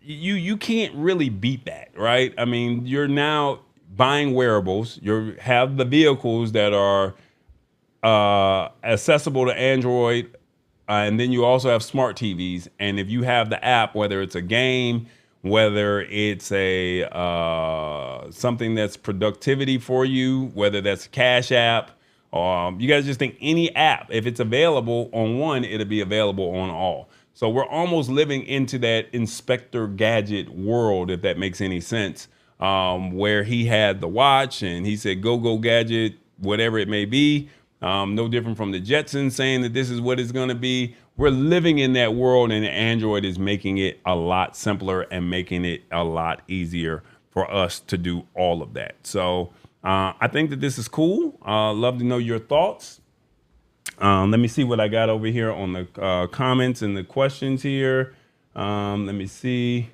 You can't really beat that, right? I mean, you're now buying wearables. You have the vehicles that are accessible to Android, and then you also have smart TVs. And if you have the app, whether it's a game, whether it's a something that's productivity for you, whether that's a Cash App, you guys just think any app, if it's available on one, it'll be available on all. So we're almost living into that Inspector Gadget world, if that makes any sense, where he had the watch and he said, go Gadget, whatever it may be. No different from the Jetsons saying that this is what it's going to be. We're living in that world, and Android is making it a lot simpler and making it a lot easier for us to do all of that. So I think that this is cool. Love to know your thoughts. Let me see what I got over here on the comments and the questions here. Let me see.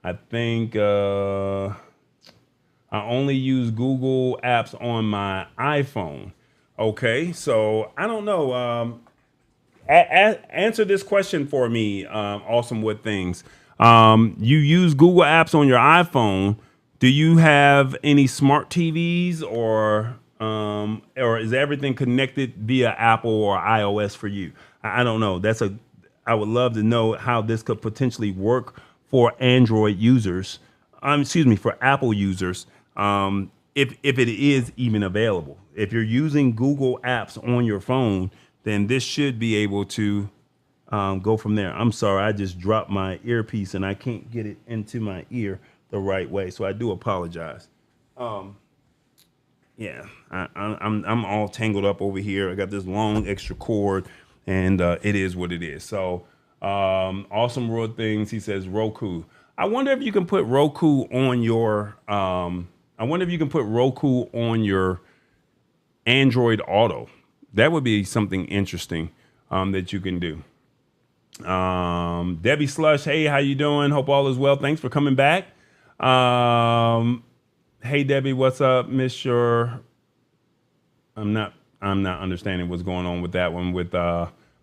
I think I only use Google apps on my iPhone. Okay, so I don't know. Answer this question for me, Awesome with Things. You use Google apps on your iPhone. Do you have any smart TVs or is everything connected via Apple or iOS for you? I don't know. I would love to know how this could potentially work for Android users. For Apple users. If it is even available. If you're using Google apps on your phone, then this should be able to go from there. I'm sorry, I just dropped my earpiece and I can't get it into my ear the right way, so I do apologize. Yeah, I'm all tangled up over here. I got this long extra cord, and it is what it is. So, awesome world things. He says Roku. I wonder if you can put Roku on your. I wonder if you can put Roku on your Android Auto. That would be something interesting that you can do. Debbie Slush, hey, how you doing? Hope all is well. Thanks for coming back. Hey Debbie, what's up? Miss your I'm not understanding what's going on with that one with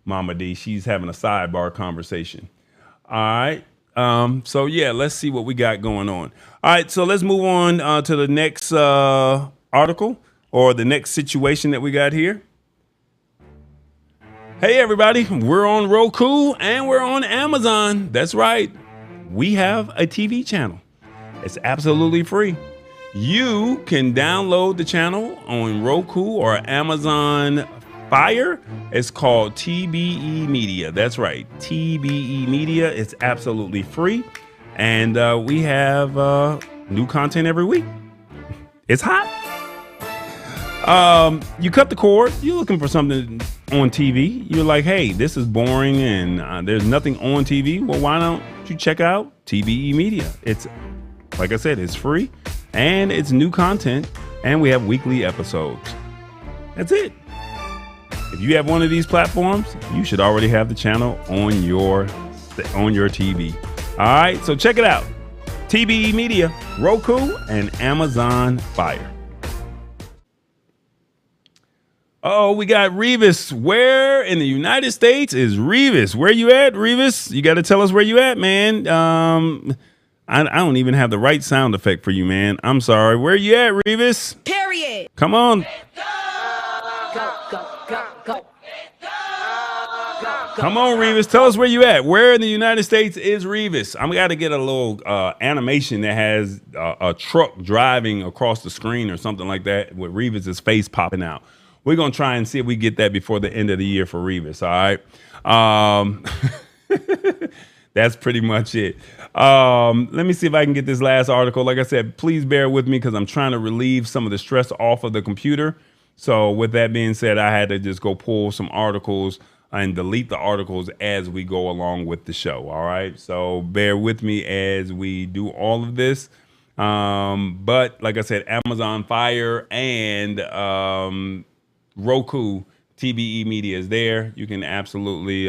Mama D. She's having a sidebar conversation. All right. So yeah, let's see what we got going on. All right, so let's move on to the next article or the next situation that we got here. Hey everybody, we're on Roku and we're on Amazon. That's right. We have a TV channel. It's absolutely free. You can download the channel on Roku or Amazon Fire. It's called TBE Media. That's right, TBE Media. It's absolutely free. And we have new content every week. It's hot. You cut the cord. You're looking for something on TV. You're like, hey, this is boring and there's nothing on TV. Well, why don't you check out TBE Media? It's, like I said, it's free and it's new content and we have weekly episodes. That's it. If you have one of these platforms, you should already have the channel on your TV. All right, so check it out. TBE Media, Roku, and Amazon Fire. Oh, we got Revis. Where in the United States is Revis? Where you at, Revis? You got to tell us where you at, man. I don't even have the right sound effect for you, man. I'm sorry. Where you at, Revis? Period. Come on. Go. Come on, Revis. Tell us where you at. Where in the United States is Revis? I'm got to get a little animation that has a truck driving across the screen or something like that with Revis's face popping out. We're going to try and see if we get that before the end of the year for Revis, all right? That's pretty much it. Let me see if I can get this last article. Like I said, please bear with me because I'm trying to relieve some of the stress off of the computer. So with that being said, I had to just go pull some articles and delete the articles as we go along with the show, all right? So bear with me as we do all of this. But like I said, Amazon Fire and Roku, TBE Media is there. You can absolutely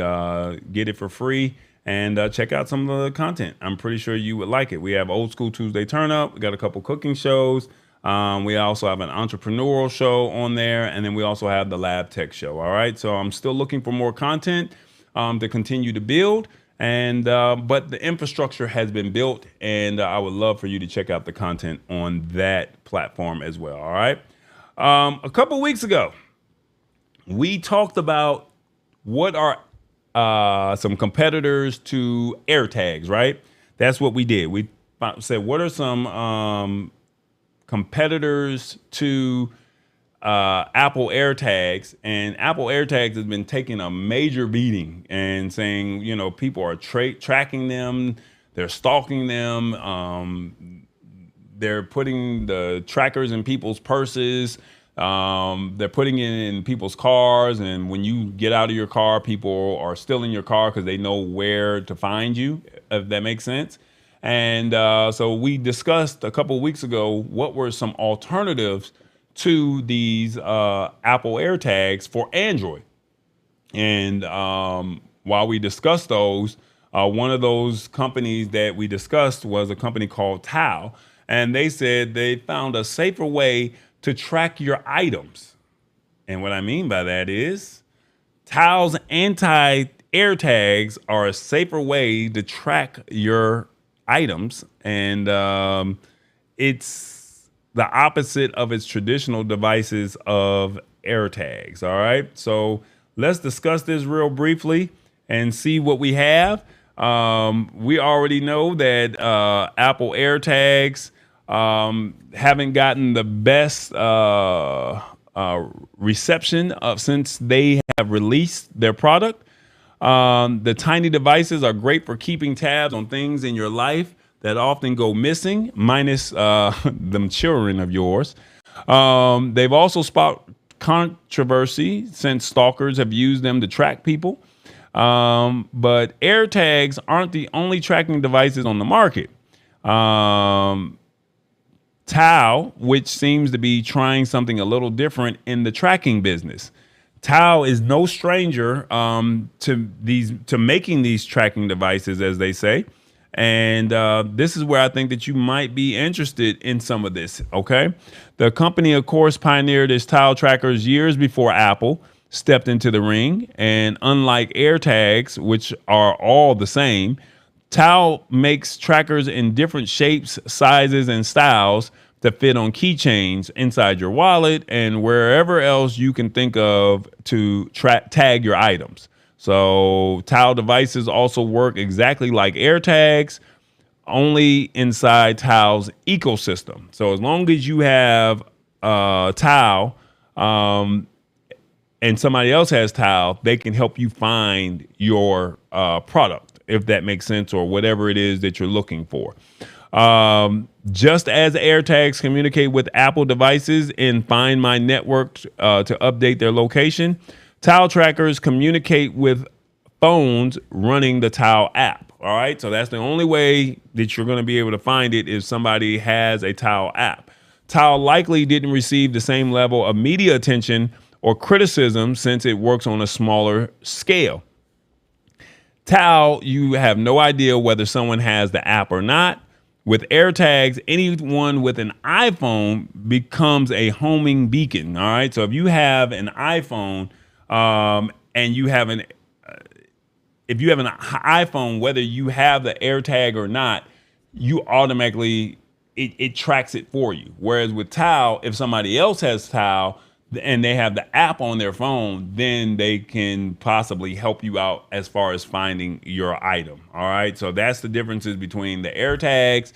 get it for free and check out some of the content. I'm pretty sure you would like it. We have Old School Tuesday Turn Up. We got a couple cooking shows. We also have an entrepreneurial show on there. And then we also have the Lab Tech show. All right. So I'm still looking for more content to continue to build. And but the infrastructure has been built. And I would love for you to check out the content on that platform as well. All right. A couple weeks ago, we talked about what are some competitors to AirTags, right? That's what we did. We said, what are some competitors to Apple AirTags? And Apple AirTags has been taking a major beating and saying, you know, people are tracking them, they're stalking them, they're putting the trackers in people's purses. They're putting it in people's cars, and when you get out of your car, people are still in your car because they know where to find you, if that makes sense. And so we discussed a couple of weeks ago what were some alternatives to these Apple AirTags for Android. And while we discussed those, one of those companies that we discussed was a company called Tal, and they said they found a safer way to track your items. And what I mean by that is Tal's anti-AirTags are a safer way to track your items. And it's the opposite of its traditional devices of AirTags. All right. So let's discuss this real briefly and see what we have. We already know that Apple AirTags haven't gotten the best reception since they have released their product. The tiny devices are great for keeping tabs on things in your life that often go missing, minus them children of yours. They've also sparked controversy since stalkers have used them to track people. But AirTags aren't the only tracking devices on the market. Tao, which seems to be trying something a little different in the tracking business. Tao is no stranger to making these tracking devices, as they say. And this is where I think that you might be interested in some of this. OK, the company, of course, pioneered its Tao trackers years before Apple stepped into the ring. And unlike AirTags, which are all the same, Tao makes trackers in different shapes, sizes, and styles to fit on keychains inside your wallet and wherever else you can think of to tag your items. So Tao devices also work exactly like AirTags, only inside Tao's ecosystem. So as long as you have Tao and somebody else has Tao, they can help you find your product, if that makes sense, or whatever it is that you're looking for. Just as AirTags communicate with Apple devices in Find My Network to update their location, Tao trackers communicate with phones running the Tao app. All right, so that's the only way that you're going to be able to find it if somebody has a Tao app. Tao likely didn't receive the same level of media attention or criticism since it works on a smaller scale. Tao, you have no idea whether someone has the app or not. With AirTags, anyone with an iPhone becomes a homing beacon. All right. So if you have an iPhone and you have if you have an iPhone, whether you have the AirTag or not, you automatically it tracks it for you. Whereas with Tao, if somebody else has Tao and they have the app on their phone, then they can possibly help you out as far as finding your item. All right. So that's the differences between the AirTags.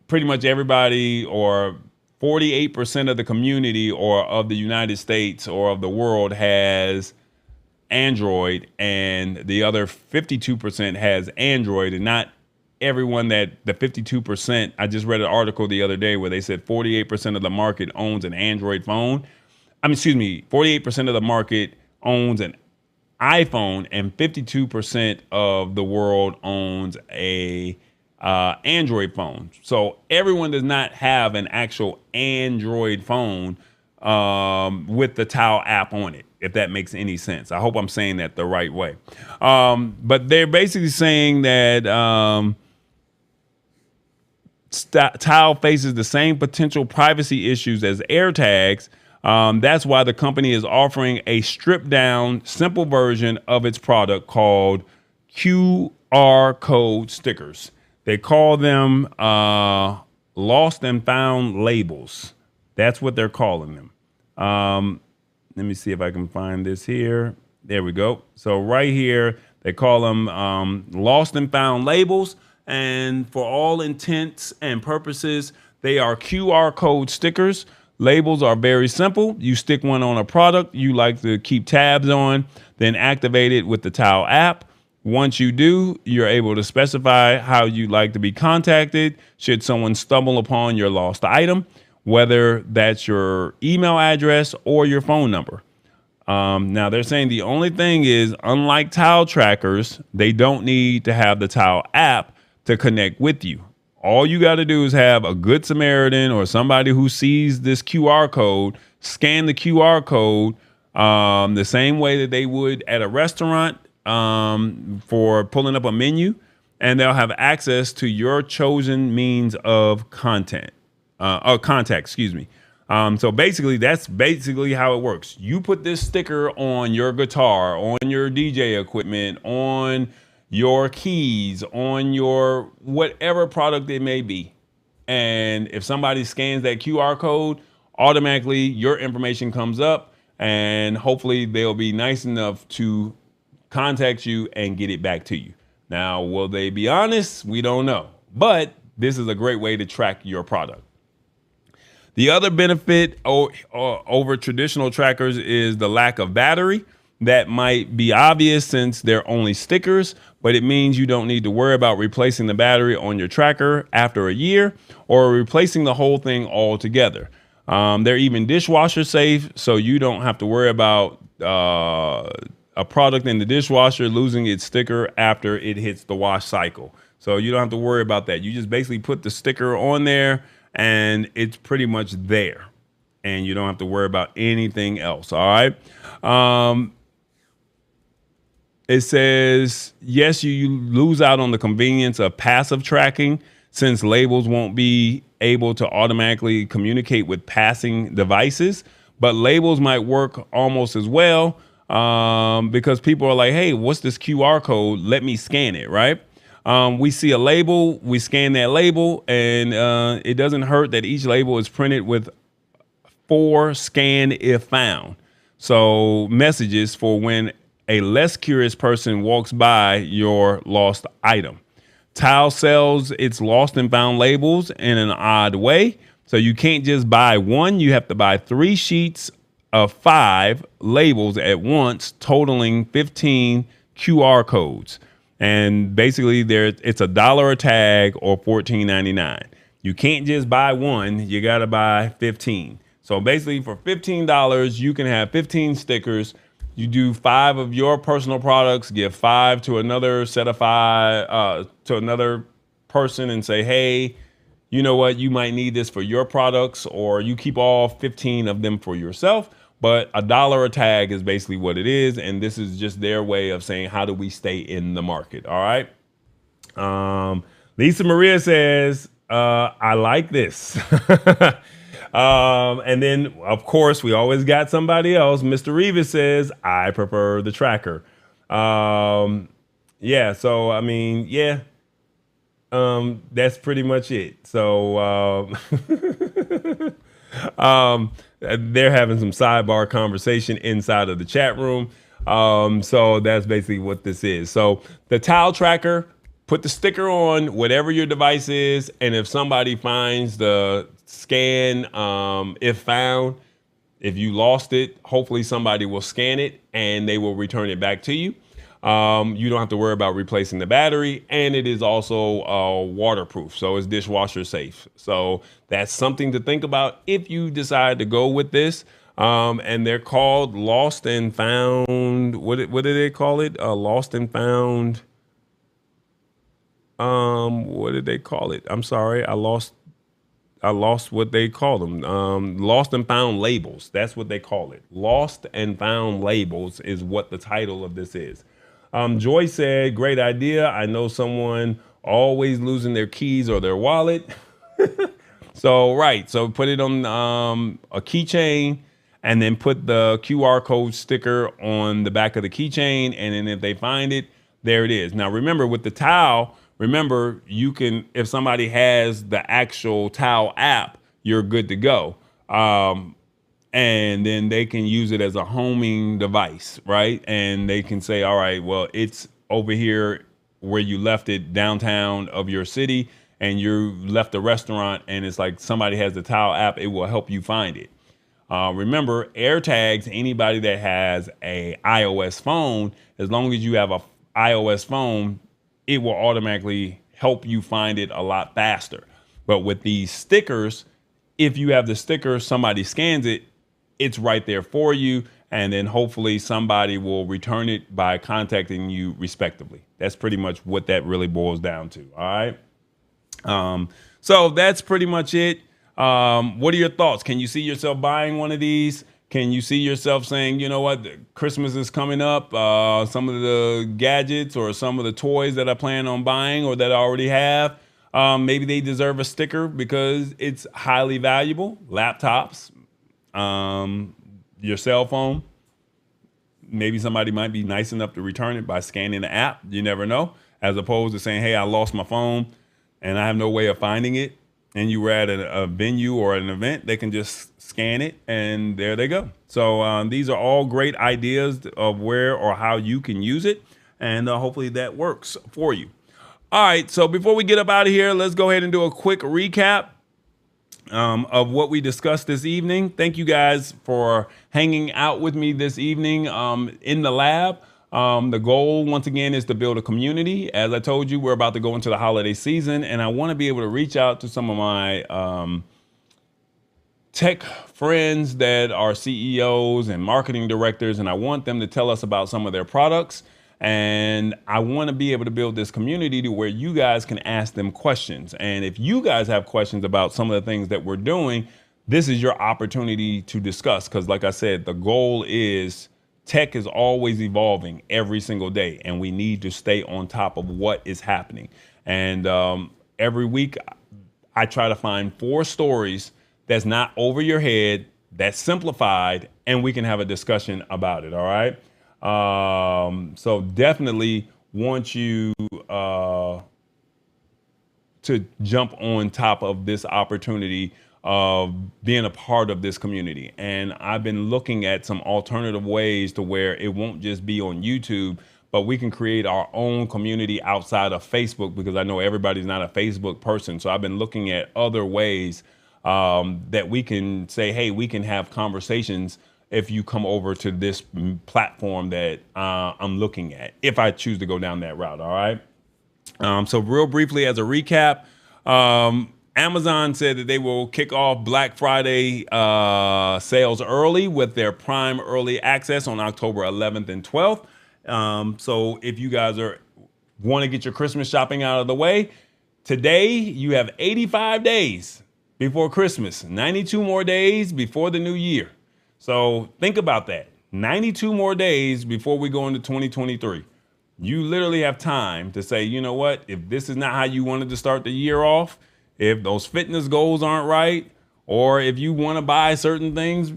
Pretty much everybody, or 48% of the community or of the United States or of the world, has Android, and the other 52% has Android. And not everyone, that the 52%, I just read an article the other day where they said 48% of the market owns an Android phone. 48% of the market owns an iPhone, and 52% of the world owns a Android phone. So everyone does not have an actual Android phone with the Tao app on it, if that makes any sense. I hope I'm saying that the right way. But they're basically saying that Tao faces the same potential privacy issues as AirTags. That's why the company is offering a stripped down, simple version of its product called QR code stickers. They call them lost and found labels. That's what they're calling them. Let me see if I can find this here. There we go. So right here, they call them lost and found labels. And for all intents and purposes, they are QR code stickers. Labels are very simple. You stick one on a product you like to keep tabs on, then activate it with the Tao app. Once you do, you're able to specify how you'd like to be contacted should someone stumble upon your lost item, whether that's your email address or your phone number. Now, they're saying the only thing is, unlike Tao trackers, they don't need to have the Tao app to connect with you. All you got to do is have a good Samaritan or somebody who sees this QR code, scan the QR code the same way that they would at a restaurant for pulling up a menu, and they'll have access to your chosen means of contact. So basically, that's basically how it works. You put this sticker on your guitar, on your DJ equipment, on your keys, on your whatever product it may be. And if somebody scans that QR code, automatically your information comes up, and hopefully they'll be nice enough to contact you and get it back to you. Now, will they be honest? We don't know. But this is a great way to track your product. The other benefit over traditional trackers is the lack of battery. that might be obvious since they're only stickers, but it means you don't need to worry about replacing the battery on your tracker after a year or replacing the whole thing altogether. They're even dishwasher safe, so you don't have to worry about a product in the dishwasher losing its sticker after it hits the wash cycle. So you don't have to worry about that. You just basically put the sticker on there and it's pretty much there. And you don't have to worry about anything else. All right. It says, yes, you lose out on the convenience of passive tracking since labels won't be able to automatically communicate with passing devices. But labels might work almost as well because people are like, hey, what's this QR code? Let me scan it. Right. We see a label, we scan that label, and it doesn't hurt that each label is printed with 4 scan if found. So messages for when a less curious person walks by your lost item. Tile sells its lost and found labels in an odd way. So you can't just buy one, you have to buy 3 sheets of 5 labels at once, totaling 15 QR codes. And basically it's $1 a tag or $14.99. You can't just buy one, you gotta buy 15. So basically for $15, you can have 15 stickers. You do 5 of your personal products, give 5 to another set of 5 to another person and say, hey, you know what, you might need this for your products, or you keep all 15 of them for yourself. But $1 a tag is basically what it is. And this is just their way of saying, how do we stay in the market? All right. Lisa Maria says, I like this. And then, of course, we always got somebody else. Mr. Rivas says, I prefer the tracker. Yeah, so, I mean, yeah, that's pretty much it. So they're having some sidebar conversation inside of the chat room. So that's basically what this is. So the tile tracker, put the sticker on whatever your device is. And if somebody finds the scan, if found, if you lost it, hopefully somebody will scan it and they will return it back to you. You don't have to worry about replacing the battery, and it is also waterproof, so it's dishwasher safe. So that's something to think about if you decide to go with this. And they're called Lost and Found. What did they call it? Lost and Found. What did they call it? I'm sorry, I lost what they call them. Lost and Found labels. That's what they call it. Lost and Found labels is what the title of this is. Joy said, great idea. I know someone always losing their keys or their wallet. So put it on a keychain and then put the QR code sticker on the back of the keychain. And then if they find it, there it is. Now, remember with the towel, you can, if somebody has the actual towel app, you're good to go. And then they can use it as a homing device, right? And they can say, all right, well, it's over here where you left it downtown of your city, and you left the restaurant, and it's like somebody has the towel app, it will help you find it. Remember, AirTags, anybody that has a iOS phone, as long as you have a iOS phone, it will automatically help you find it a lot faster. But with these stickers, if you have the sticker, somebody scans it, it's right there for you. And then hopefully somebody will return it by contacting you respectively. That's pretty much what that really boils down to. All right. So that's pretty much it. What are your thoughts? Can you see yourself buying one of these? Can you see yourself saying, you know what, Christmas is coming up. Some of the gadgets or some of the toys that I plan on buying or that I already have, maybe they deserve a sticker because it's highly valuable. Laptops, your cell phone. Maybe somebody might be nice enough to return it by scanning the app. You never know. As opposed to saying, hey, I lost my phone and I have no way of finding it. And you were at a venue or an event, they can just scan it and there they go. So these are all great ideas of where or how you can use it. And hopefully that works for you. All right. So before we get up out of here, let's go ahead and do a quick recap. of what we discussed this evening. Thank you guys for hanging out with me this evening in the lab. The goal, once again, is to build a community. As I told you, we're about to go into the holiday season, and I want to be able to reach out to some of my tech friends that are CEOs and marketing directors, and I want them to tell us about some of their products. And I want to be able to build this community to where you guys can ask them questions. And if you guys have questions about some of the things that we're doing, this is your opportunity to discuss. Because like I said, the goal is tech is always evolving every single day, and we need to stay on top of what is happening. And every week, I try to find 4 stories that's not over your head, that's simplified, and we can have a discussion about it. All right. So definitely want you to jump on top of this opportunity of being a part of this community. And I've been looking at some alternative ways to where it won't just be on YouTube, but we can create our own community outside of Facebook, because I know everybody's not a Facebook person. So I've been looking at other ways that we can say, hey, we can have conversations if you come over to this platform that I'm looking at, if I choose to go down that route. All right. So real briefly, as a recap, Amazon said that they will kick off Black Friday sales early with their Prime Early Access on October 11th and 12th. So if you guys want to get your Christmas shopping out of the way, today you have 85 days before Christmas, 92 more days before the new year. So think about that. 92 more days before we go into 2023. You literally have time to say, you know what, if this is not how you wanted to start the year off, if those fitness goals aren't right, or if you want to buy certain things,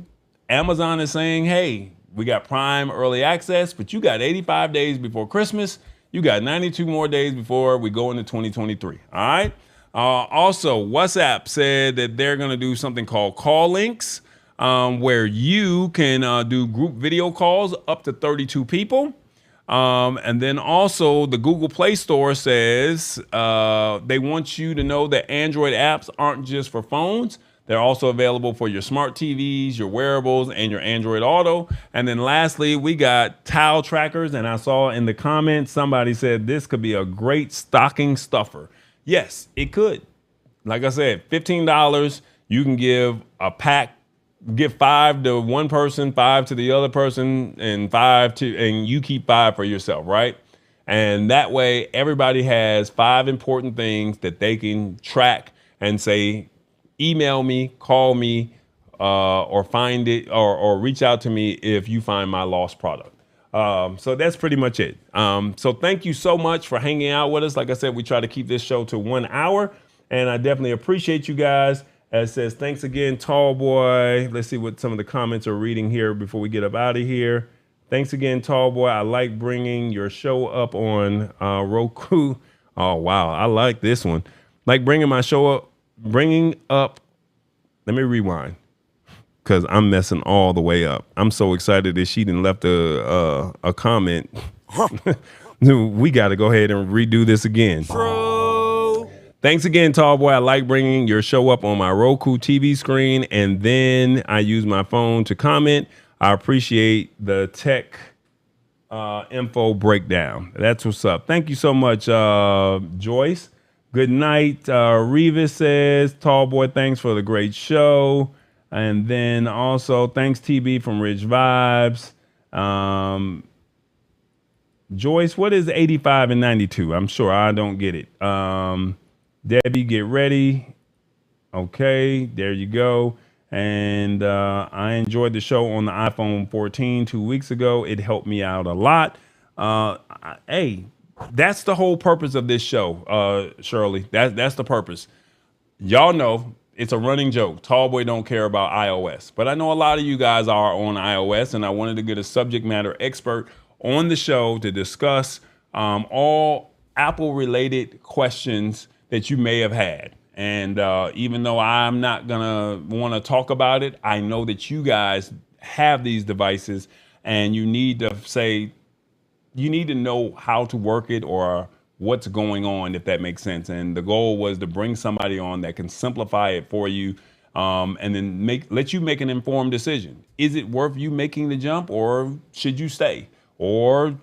Amazon is saying, hey, we got Prime Early Access, but you got 85 days before Christmas. You got 92 more days before we go into 2023. All right. Also, WhatsApp said that they're going to do something called call links, where you can do group video calls up to 32 people. And then also the Google Play Store says they want you to know that Android apps aren't just for phones. They're also available for your smart TVs, your wearables, and your Android Auto. And then lastly, we got towel trackers. And I saw in the comments, somebody said this could be a great stocking stuffer. Yes, it could. Like I said, $15, you can give a pack, give 5 to one person, 5 to the other person, and you keep 5 for yourself, right? And that way everybody has 5 important things that they can track and say, email me, call me, or find it, or reach out to me if you find my lost product. So that's pretty much it. So thank you so much for hanging out with us. Like I said, we try to keep this show to 1 hour, and I definitely appreciate you guys. As it says, thanks again, Tall Boy. Let's see what some of the comments are reading here before we get up out of here. Thanks again, Tall Boy. I like bringing your show up on Roku. Oh, wow. I like this one. Like bringing my show up, let me rewind, because I'm messing all the way up. I'm so excited that she didn't left a comment. We got to go ahead and redo this again. Thanks again, Tall Boy. I like bringing your show up on my Roku TV screen, and then I use my phone to comment. I appreciate the tech info breakdown. That's what's up. Thank you so much, Joyce. Good night. Revis says, Tall Boy, thanks for the great show. And then also, thanks, TB from Rich Vibes. Joyce, what is 85 and 92? I'm sure I don't get it. Debbie, get ready. Okay, there you go. And I enjoyed the show on the iPhone 14 2 weeks ago. It helped me out a lot. Hey, that's the whole purpose of this show, Shirley. That's the purpose. Y'all know it's a running joke. Tallboy don't care about iOS. But I know a lot of you guys are on iOS, and I wanted to get a subject matter expert on the show to discuss all Apple-related questions that you may have had. And even though I'm not gonna want to talk about it, I know that you guys have these devices, and you need to know how to work it or what's going on, if that makes sense. And the goal was to bring somebody on that can simplify it for you and then let you make an informed decision. Is it worth you making the jump, or should you stay? Or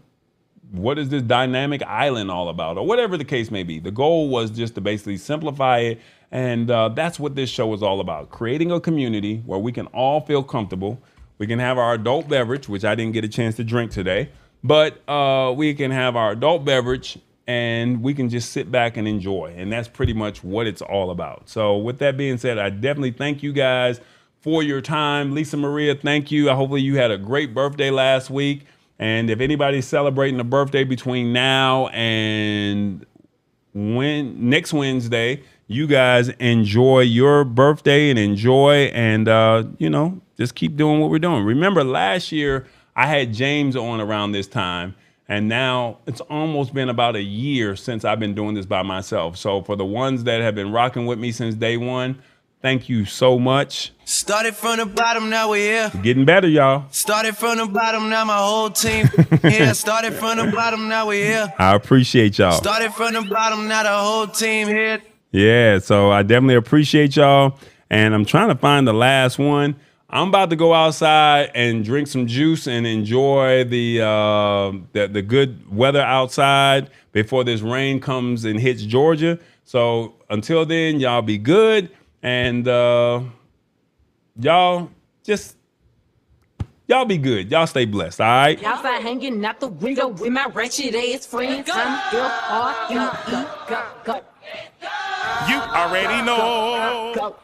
what is this dynamic island all about, or whatever the case may be. The goal was just to basically simplify it, and that's what this show is all about, creating a community where we can all feel comfortable. We can have our adult beverage, which I didn't get a chance to drink today, but we can have our adult beverage and we can just sit back and enjoy. And that's pretty much what it's all about. So with that being said, I definitely thank you guys for your time. Lisa Maria, thank you. Hopefully you had a great birthday last week. And if anybody's celebrating a birthday between now and next Wednesday, you guys enjoy your birthday and just keep doing what we're doing. Remember last year I had James on around this time, and now it's almost been about a year since I've been doing this by myself. So for the ones that have been rocking with me since day one, thank you so much. Started from the bottom, now we're here. Getting better, y'all. Started from the bottom, now my whole team here. Started from the bottom, now we're here. I appreciate y'all. Started from the bottom, now the whole team here. Yeah, so I definitely appreciate y'all. And I'm trying to find the last one. I'm about to go outside and drink some juice and enjoy the good weather outside before this rain comes and hits Georgia. So until then, y'all be good. And y'all be good. Y'all stay blessed, all right? Y'all start hanging out the window with my wretched ass friends. I'm F-R-E-E. Go. You already know. Go.